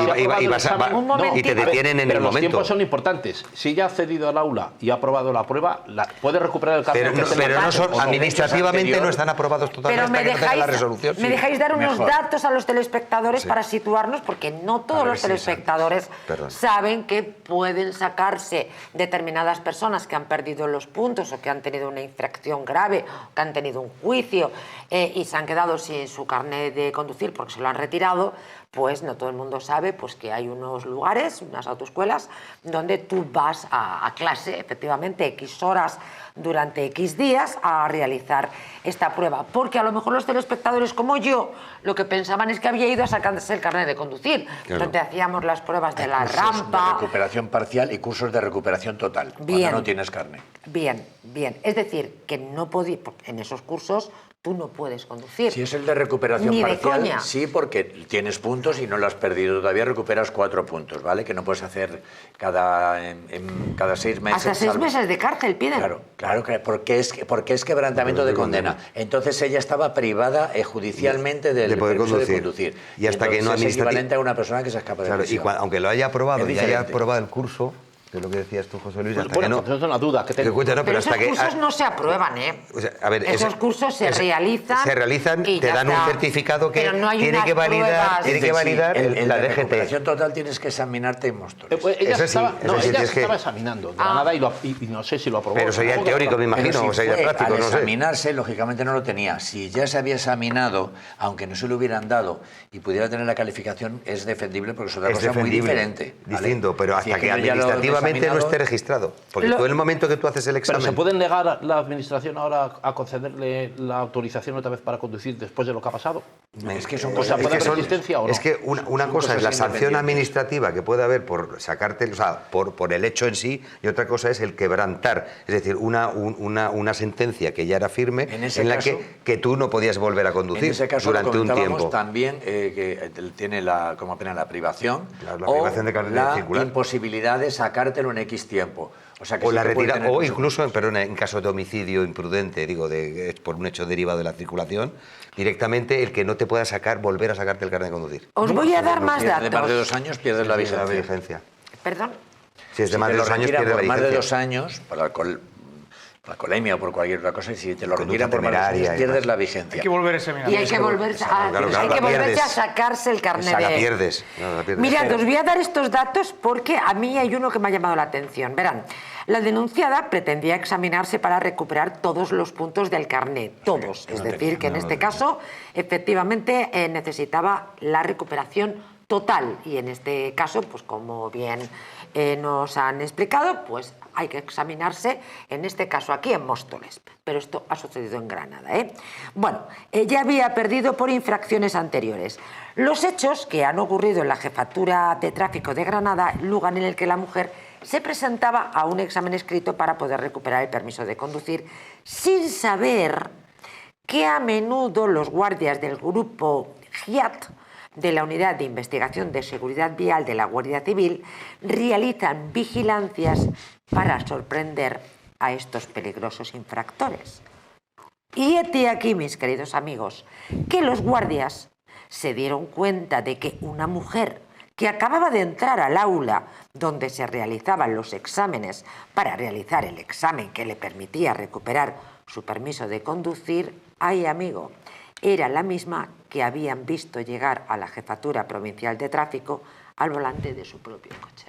y te detienen en el momento.
Los tiempos son importantes. Si ella ha accedido al aula y ha aprobado la prueba, puede recuperar el carnet.
Pero no son, administrativamente no están aprobados totalmente hasta que no tenga la resolución.
Me dejáis dar unos datos a los telespectadores para situarnos, porque no todos los telespectadores saben que pueden sacarse determinadas personas que han perdido los puntos o que han tenido una infracción grave o que han tenido un juicio y se han quedado sin su carnet de conducir porque se lo han retirado. Pues no todo el mundo sabe pues, que hay unos lugares, unas autoescuelas, donde tú vas a clase, efectivamente, X horas durante X días a realizar esta prueba. Porque a lo mejor los telespectadores como yo lo que pensaban es que había ido a sacarse el carnet de conducir, donde hacíamos las pruebas de la rampa.
De recuperación parcial y cursos de recuperación total, cuando no tienes carnet.
Bien. Es decir, que no podía, en esos cursos tú no puedes conducir.
Si es el de recuperación
ni
parcial,
de coña.
Sí, porque tienes puntos y no lo has perdido todavía, recuperas 4 puntos, ¿vale? Que no puedes hacer cada 6 meses.
Hasta 6 meses de cárcel piden.
Claro, porque es quebrantamiento de condena. Entonces ella estaba privada judicialmente del permiso de conducir.
Y hasta que no
es equivalente a una persona que se escapa de prisión.
Y aunque lo haya aprobado y haya aprobado el curso, que es lo que decías tú, José Luis, hasta
que no... Eso es una duda que tengo.
Pero esos cursos no se aprueban, ¿eh?
O sea, a ver,
esos cursos se realizan
y te dan un certificado que tiene que validar la DGT.
En recuperación total tienes que examinarte en Móstoles.
Ella estaba examinando de Granada y no sé si lo aprobó.
Pero sería el teórico, me imagino, o sería el práctico, no sé.
Al examinarse, lógicamente no lo tenía. Si ya se había examinado, aunque no se lo hubieran dado y pudiera tener la calificación, es defendible porque es otra cosa muy diferente.
Distinto, pero hasta que administrativamente efectivamente no esté registrado. Porque tú en el momento que tú haces el examen...
Pero ¿se puede negar la administración ahora a concederle la autorización otra vez para conducir después de lo que ha pasado?
Es que son
O sea, ¿puede haber resistencia o no?
Es que una cosa es la sanción administrativa que puede haber por sacarte, o sea, por el hecho en sí, y otra cosa es el quebrantar, es decir, una sentencia que ya era firme en la que tú no podías volver a conducir durante un tiempo.
También que tiene como pena la privación,
la privación de carnet circular,
imposibilidad de sacártelo en X tiempo. O sea, que
o la retirada, o incluso, perdón, en caso de homicidio imprudente, digo, por un hecho derivado de la circulación, directamente el que no te pueda volver a sacarte el carnet de conducir.
Os voy a dar más datos.
De más de 2 años pierdes la vigencia.
¿Perdón?
Si es de más de 2 años, pierde la vigencia.
Más de 2 años, para la colemia o por cualquier otra cosa, y si te lo retiran por más de 2 años, pierdes la vigencia.
Hay que volver a examinar.
Y hay que volverse a sacarse el carnet
La pierdes.
Mirad, os voy a dar estos datos porque a mí hay uno que me ha llamado la atención. Verán, la denunciada pretendía examinarse para recuperar todos los puntos del carnet, todos. Es decir, que en este caso, efectivamente, necesitaba la recuperación total. Y en este caso, pues como bien nos han explicado, pues hay que examinarse, en este caso aquí en Móstoles. Pero esto ha sucedido en Granada, Bueno, ella había perdido por infracciones anteriores. Los hechos que han ocurrido en la Jefatura de Tráfico de Granada, lugar en el que la mujer se presentaba a un examen escrito para poder recuperar el permiso de conducir, sin saber que a menudo los guardias del grupo GIAT, de la Unidad de Investigación de Seguridad Vial de la Guardia Civil, realizan vigilancias para sorprender a estos peligrosos infractores. Y hete aquí, mis queridos amigos, que los guardias se dieron cuenta de que una mujer que acababa de entrar al aula donde se realizaban los exámenes para realizar el examen que le permitía recuperar su permiso de conducir, ay amigo, era la misma que habían visto llegar a la Jefatura Provincial de Tráfico al volante de su propio coche.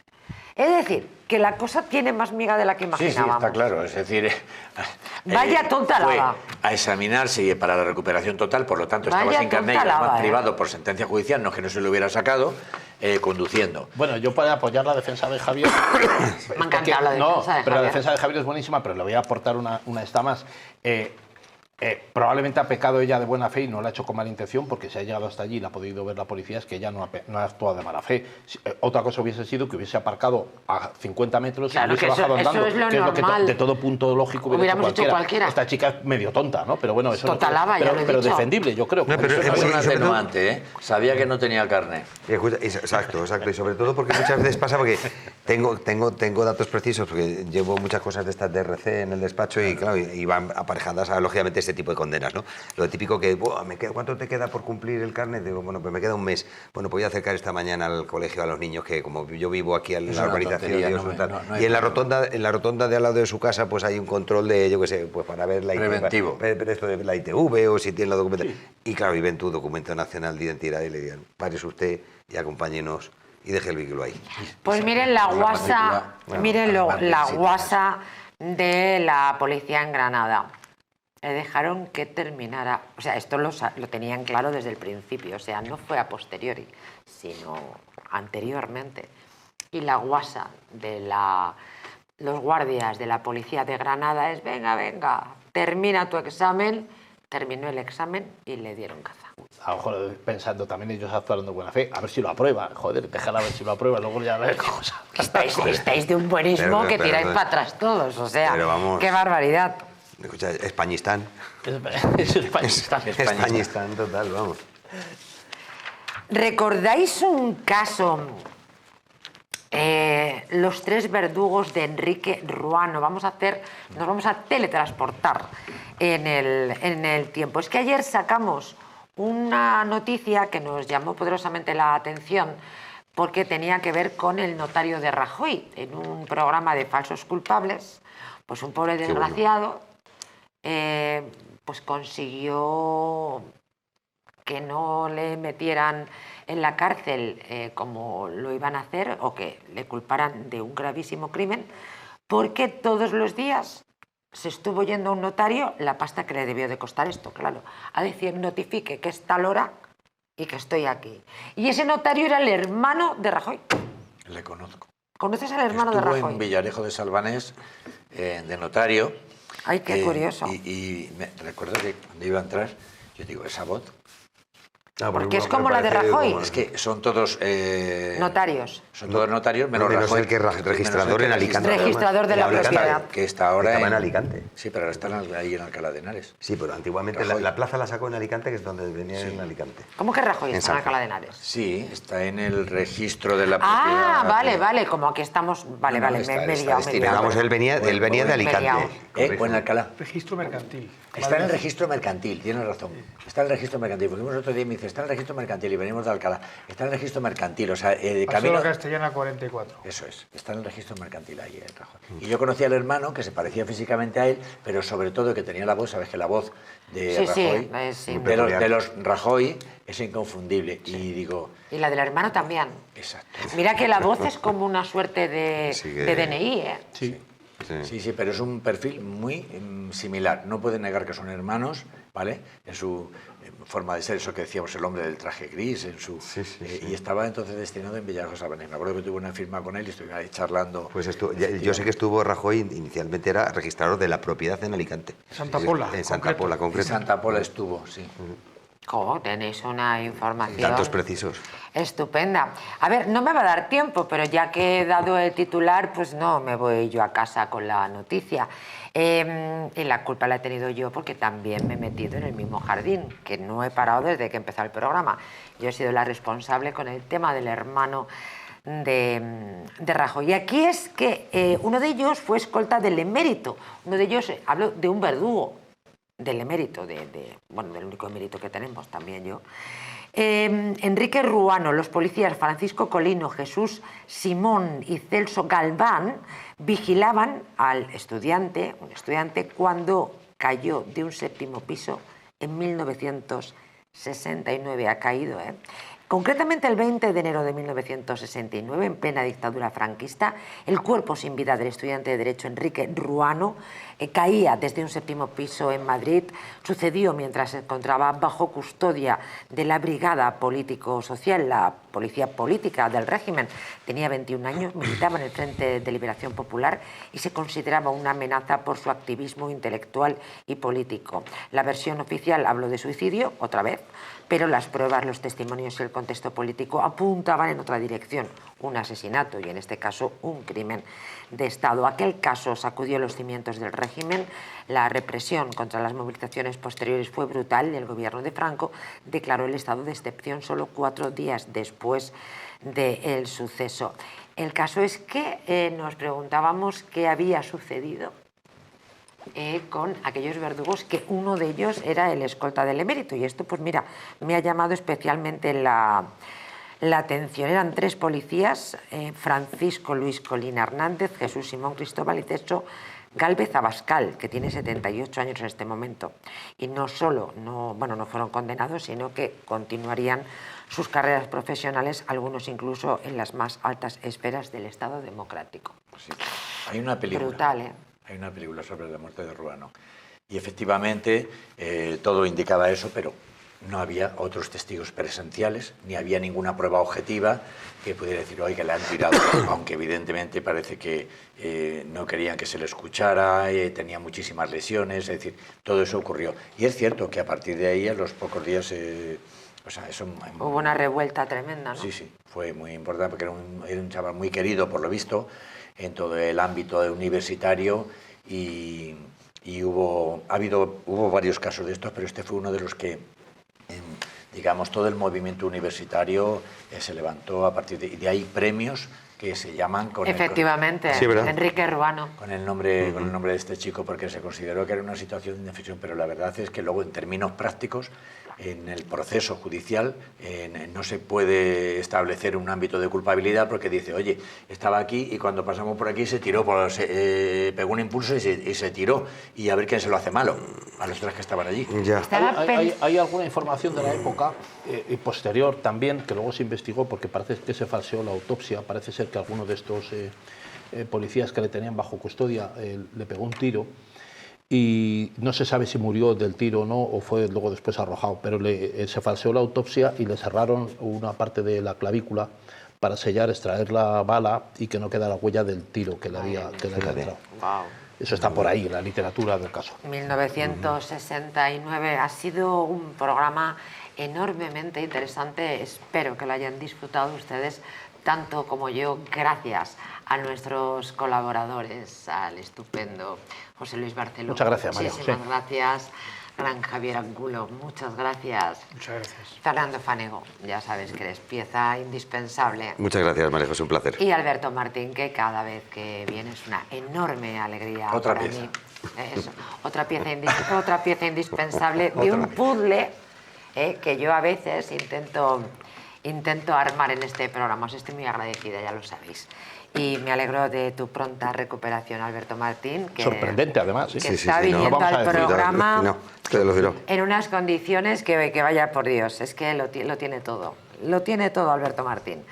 Es decir, que la cosa tiene más miga de la que imaginábamos.
Sí, está claro. Es decir,
vaya tonta lava.
A examinarse para la recuperación total, por lo tanto estaba sin carnet y además privado por sentencia judicial, no que no se lo hubiera sacado, conduciendo.
Bueno, yo para apoyar la defensa de Javier...
Me ha encantado la defensa de Javier.
Pero la defensa de Javier es buenísima, pero le voy a aportar una esta más. Probablemente ha pecado ella de buena fe y no lo ha hecho con mala intención, porque si ha llegado hasta allí y la ha podido ver la policía, es que ella no ha actuado de mala fe. Otra cosa hubiese sido que hubiese aparcado a 50 metros y hubiese bajado andando,
eso es
que es lo que de todo punto lógico hubiéramos hecho cualquiera. Esta chica es medio tonta, ¿no? Pero bueno, eso pero defendible, yo creo.
No, pero es un atenuante, Sabía que no tenía carnet.
Exacto. Y sobre todo porque muchas veces pasa, porque tengo datos precisos, porque llevo muchas cosas de estas DRC en el despacho y claro, y van aparejadas lógicamente este tipo de condenas, ¿no? Lo típico que, ¿cuánto te queda por cumplir el carnet? Digo, bueno, pues me queda un mes. Bueno, pues voy a acercar esta mañana al colegio a los niños, que como yo vivo aquí en la urbanización, y en la rotonda de al lado de su casa, pues hay un control de, yo qué sé, pues para ver la
preventivo.
Esto de la ITV o si tiene la documentación. Y claro, y ven tu documento nacional de identidad y le digan, párese usted y acompáñenos y deje el vehículo ahí.
Pues miren la guasa, la guasa de la policía en Granada. Le dejaron que terminara, o sea, esto lo tenían claro desde el principio, o sea, no fue a posteriori, sino anteriormente. Y la guasa de los guardias de la policía de Granada es, venga, termina tu examen. Terminó el examen y le dieron caza.
A lo mejor pensando también ellos actuaron de buena fe, a ver si lo aprueba, joder, déjala a ver si lo aprueba, luego ya la cosa.
Estáis de un buenismo que tiráis para atrás todos, o sea, qué barbaridad.
Escucha, Españistán.
Es Españistán.
Españistán total, vamos.
¿Recordáis un caso? Los 3 verdugos de Enrique Ruano. Nos vamos a teletransportar en el tiempo. Es que ayer sacamos una noticia que nos llamó poderosamente la atención porque tenía que ver con el notario de Rajoy. En un programa de falsos culpables, pues un pobre desgraciado pues consiguió que no le metieran en la cárcel como lo iban a hacer, o que le culparan de un gravísimo crimen, porque todos los días se estuvo yendo a un notario la pasta que le debió de costar esto, claro, a decir, notifique que es tal hora y que estoy aquí. Y ese notario era el hermano de Rajoy.
Le conozco.
¿Conoces al hermano de
Estuvo
Rajoy?
en Villarejo de Salvanés, de notario.
Ay, qué curioso.
Y recuerdo que cuando iba a entrar, yo digo, esa voz.
Porque es como la de Rajoy.
Es que son todos...
notarios.
Son todos notarios, menos
menos
Rajoy.
el que es registrador en Alicante.
Registrador de la propiedad.
Que está ahora
Estaba en Alicante.
Sí, pero ahora están ahí en Alcalá de Henares.
Sí, pero antiguamente la plaza la sacó en Alicante, que es donde venía en Alicante.
¿Cómo que Rajoy
En
está en
Sanz.
Alcalá de Henares?
Sí, está en el registro de la propiedad.
Vale, como aquí estamos... Vale,
No,
me
está
he liado.
destinado.
Vamos, él venía de Alicante.
O en Alcalá.
Registro mercantil.
Está en el registro mercantil, tienes razón. Está en el registro mercantil. Porque el otro día y me dice, está en el registro mercantil y venimos de Alcalá. Está en el registro mercantil, o sea, de
Paseo
camino...
Castellana 44.
Eso es, está en el registro mercantil ahí, el Rajoy. Y yo conocí al hermano, que se parecía físicamente a él, pero sobre todo que tenía la voz, sabes que la voz de Rajoy, de los Rajoy, es inconfundible. Y digo...
Y la del hermano también.
Exacto.
Mira que la voz es como una suerte de DNI, ¿eh?
Sí.
Sí, pero es un perfil muy similar. No pueden negar que son hermanos, ¿vale? En su forma de ser, eso que decíamos, el hombre del traje gris, en su y estaba entonces destinado en Villarejo de Salvanés. Me acuerdo que tuve una firma con él y estuvimos ahí charlando.
Pues yo sé que estuvo Rajoy, inicialmente era registrador de la propiedad en Alicante.
Santa Pola.
En Santa Pola,
En
concreto.
Santa Pola estuvo, sí.
¿Cómo? Tenéis una información
Datos precisos.
estupenda. A ver, no me va a dar tiempo, pero ya que he dado el titular, pues no me voy yo a casa con la noticia. Y la culpa la he tenido yo porque también me he metido en el mismo jardín, que no he parado desde que empezó el programa. Yo he sido la responsable con el tema del hermano de Rajoy. Y aquí es que uno de ellos fue escolta del emérito. Uno de ellos, hablo de un verdugo del emérito, bueno, del único emérito que tenemos también yo. Enrique Ruano, los policías Francisco Colino, Jesús Simón y Celso Galván vigilaban al estudiante, un estudiante, cuando cayó de un 7º piso en 1969. Ha caído, ¿eh? Concretamente el 20 de enero de 1969, en plena dictadura franquista, el cuerpo sin vida del estudiante de Derecho Enrique Ruano caía desde un 7º piso en Madrid. Sucedió mientras se encontraba bajo custodia de la Brigada Político-Social, la policía política del régimen. Tenía 21 años, militaba en el Frente de Liberación Popular y se consideraba una amenaza por su activismo intelectual y político. La versión oficial habló de suicidio, otra vez, pero las pruebas, los testimonios y el contexto político apuntaban en otra dirección, un asesinato y en este caso un crimen de Estado. Aquel caso sacudió los cimientos del régimen, la represión contra las movilizaciones posteriores fue brutal y el gobierno de Franco declaró el estado de excepción solo 4 días después del suceso. El caso es que nos preguntábamos qué había sucedido con aquellos verdugos, que uno de ellos era el escolta del emérito. Y esto, pues mira, me ha llamado especialmente la atención. Eran 3 policías, Francisco Luis Colina Hernández, Jesús Simón Cristóbal y Celso Gálvez Abascal, que tiene 78 años en este momento. Y no solo no fueron condenados, sino que continuarían sus carreras profesionales, algunos incluso en las más altas esferas del Estado democrático.
Sí. Hay una película.
Brutal, ¿eh?
Hay una película sobre la muerte de Ruano. Y efectivamente todo indicaba eso, pero no había otros testigos presenciales, ni había ninguna prueba objetiva que pudiera decir, oye, que le han tirado, aunque evidentemente parece que no querían que se le escuchara, tenía muchísimas lesiones, es decir, todo eso ocurrió. Y es cierto que a partir de ahí, a los pocos días...
hubo una revuelta tremenda, ¿no?
Sí, fue muy importante porque era un chaval muy querido, por lo visto, en todo el ámbito universitario y hubo varios casos de estos, pero este fue uno de los que, digamos, todo el movimiento universitario se levantó a partir de ahí premios que se llaman
efectivamente, Enrique Ruano.
Con el nombre de este chico, porque se consideró que era una situación de indefensión, pero la verdad es que luego en términos prácticos, en el proceso judicial, no se puede establecer un ámbito de culpabilidad porque dice, oye, estaba aquí y cuando pasamos por aquí se tiró, pegó un impulso y se tiró, y a ver quién se lo hace malo, a los 3 que estaban allí.
Ya.
Hay alguna información de la época y posterior también, que luego se investigó porque parece que se falseó la autopsia, parece ser que alguno de estos policías que le tenían bajo custodia le pegó un tiro y no se sabe si murió del tiro o no, o fue luego después arrojado, pero se falseó la autopsia y le cerraron una parte de la clavícula para sellar, extraer la bala y que no queda la huella del tiro que le había entrado.
Wow.
Eso está por ahí, en la literatura del caso.
1969 ha sido un programa enormemente interesante. Espero que lo hayan disfrutado ustedes tanto como yo, gracias a nuestros colaboradores, al estupendo José Luis Barceló.
Muchas gracias, María.
Muchísimas gracias. Gran Javier Angulo, muchas gracias.
Muchas gracias.
Fernando Fanego, ya sabes que eres pieza indispensable.
Muchas gracias, María José, un placer.
Y Alberto Martín, que cada vez que viene es una enorme alegría
Otra
para
pieza.
mí. Eso, otra pieza indispensable de un puzzle que yo a veces intento armar en este programa. Os estoy muy agradecida, ya lo sabéis. Y me alegro de tu pronta recuperación, Alberto Martín. Que,
sorprendente, además. ¿Sí?
Que está viniendo
no vamos a
al
decir.
programa
No, te lo diré.
en unas condiciones que vaya por Dios. Es que lo tiene todo. Lo tiene todo, Alberto Martín.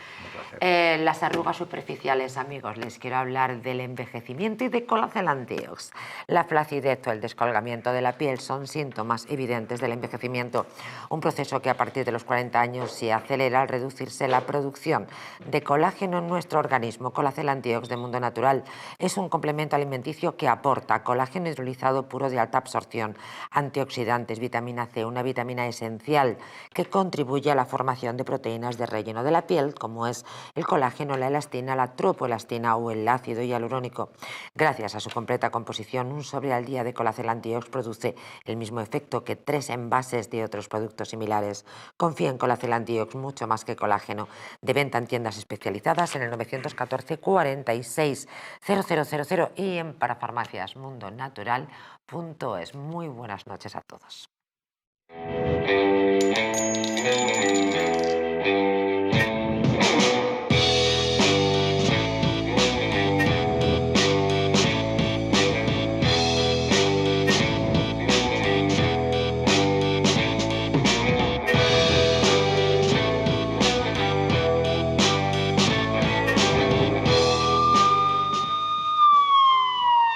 Las arrugas superficiales, amigos, les quiero hablar del envejecimiento y de Colacel Antiox. La flacidez o el descolgamiento de la piel son síntomas evidentes del envejecimiento, un proceso que a partir de los 40 años se acelera al reducirse la producción de colágeno en nuestro organismo. Colacel Antiox de Mundo Natural es un complemento alimenticio que aporta colágeno hidrolizado puro de alta absorción, antioxidantes, vitamina C, una vitamina esencial que contribuye a la formación de proteínas de relleno de la piel, como es el colágeno, la elastina, la tropoelastina o el ácido hialurónico. Gracias a su completa composición, un sobre al día de Colacel Antiox produce el mismo efecto que 3 envases de otros productos similares. Confía en Colacel Antiox mucho más que colágeno. De venta en tiendas especializadas en el 914 46 0000 y en parafarmaciasmundonatural.es. Muy buenas noches a todos.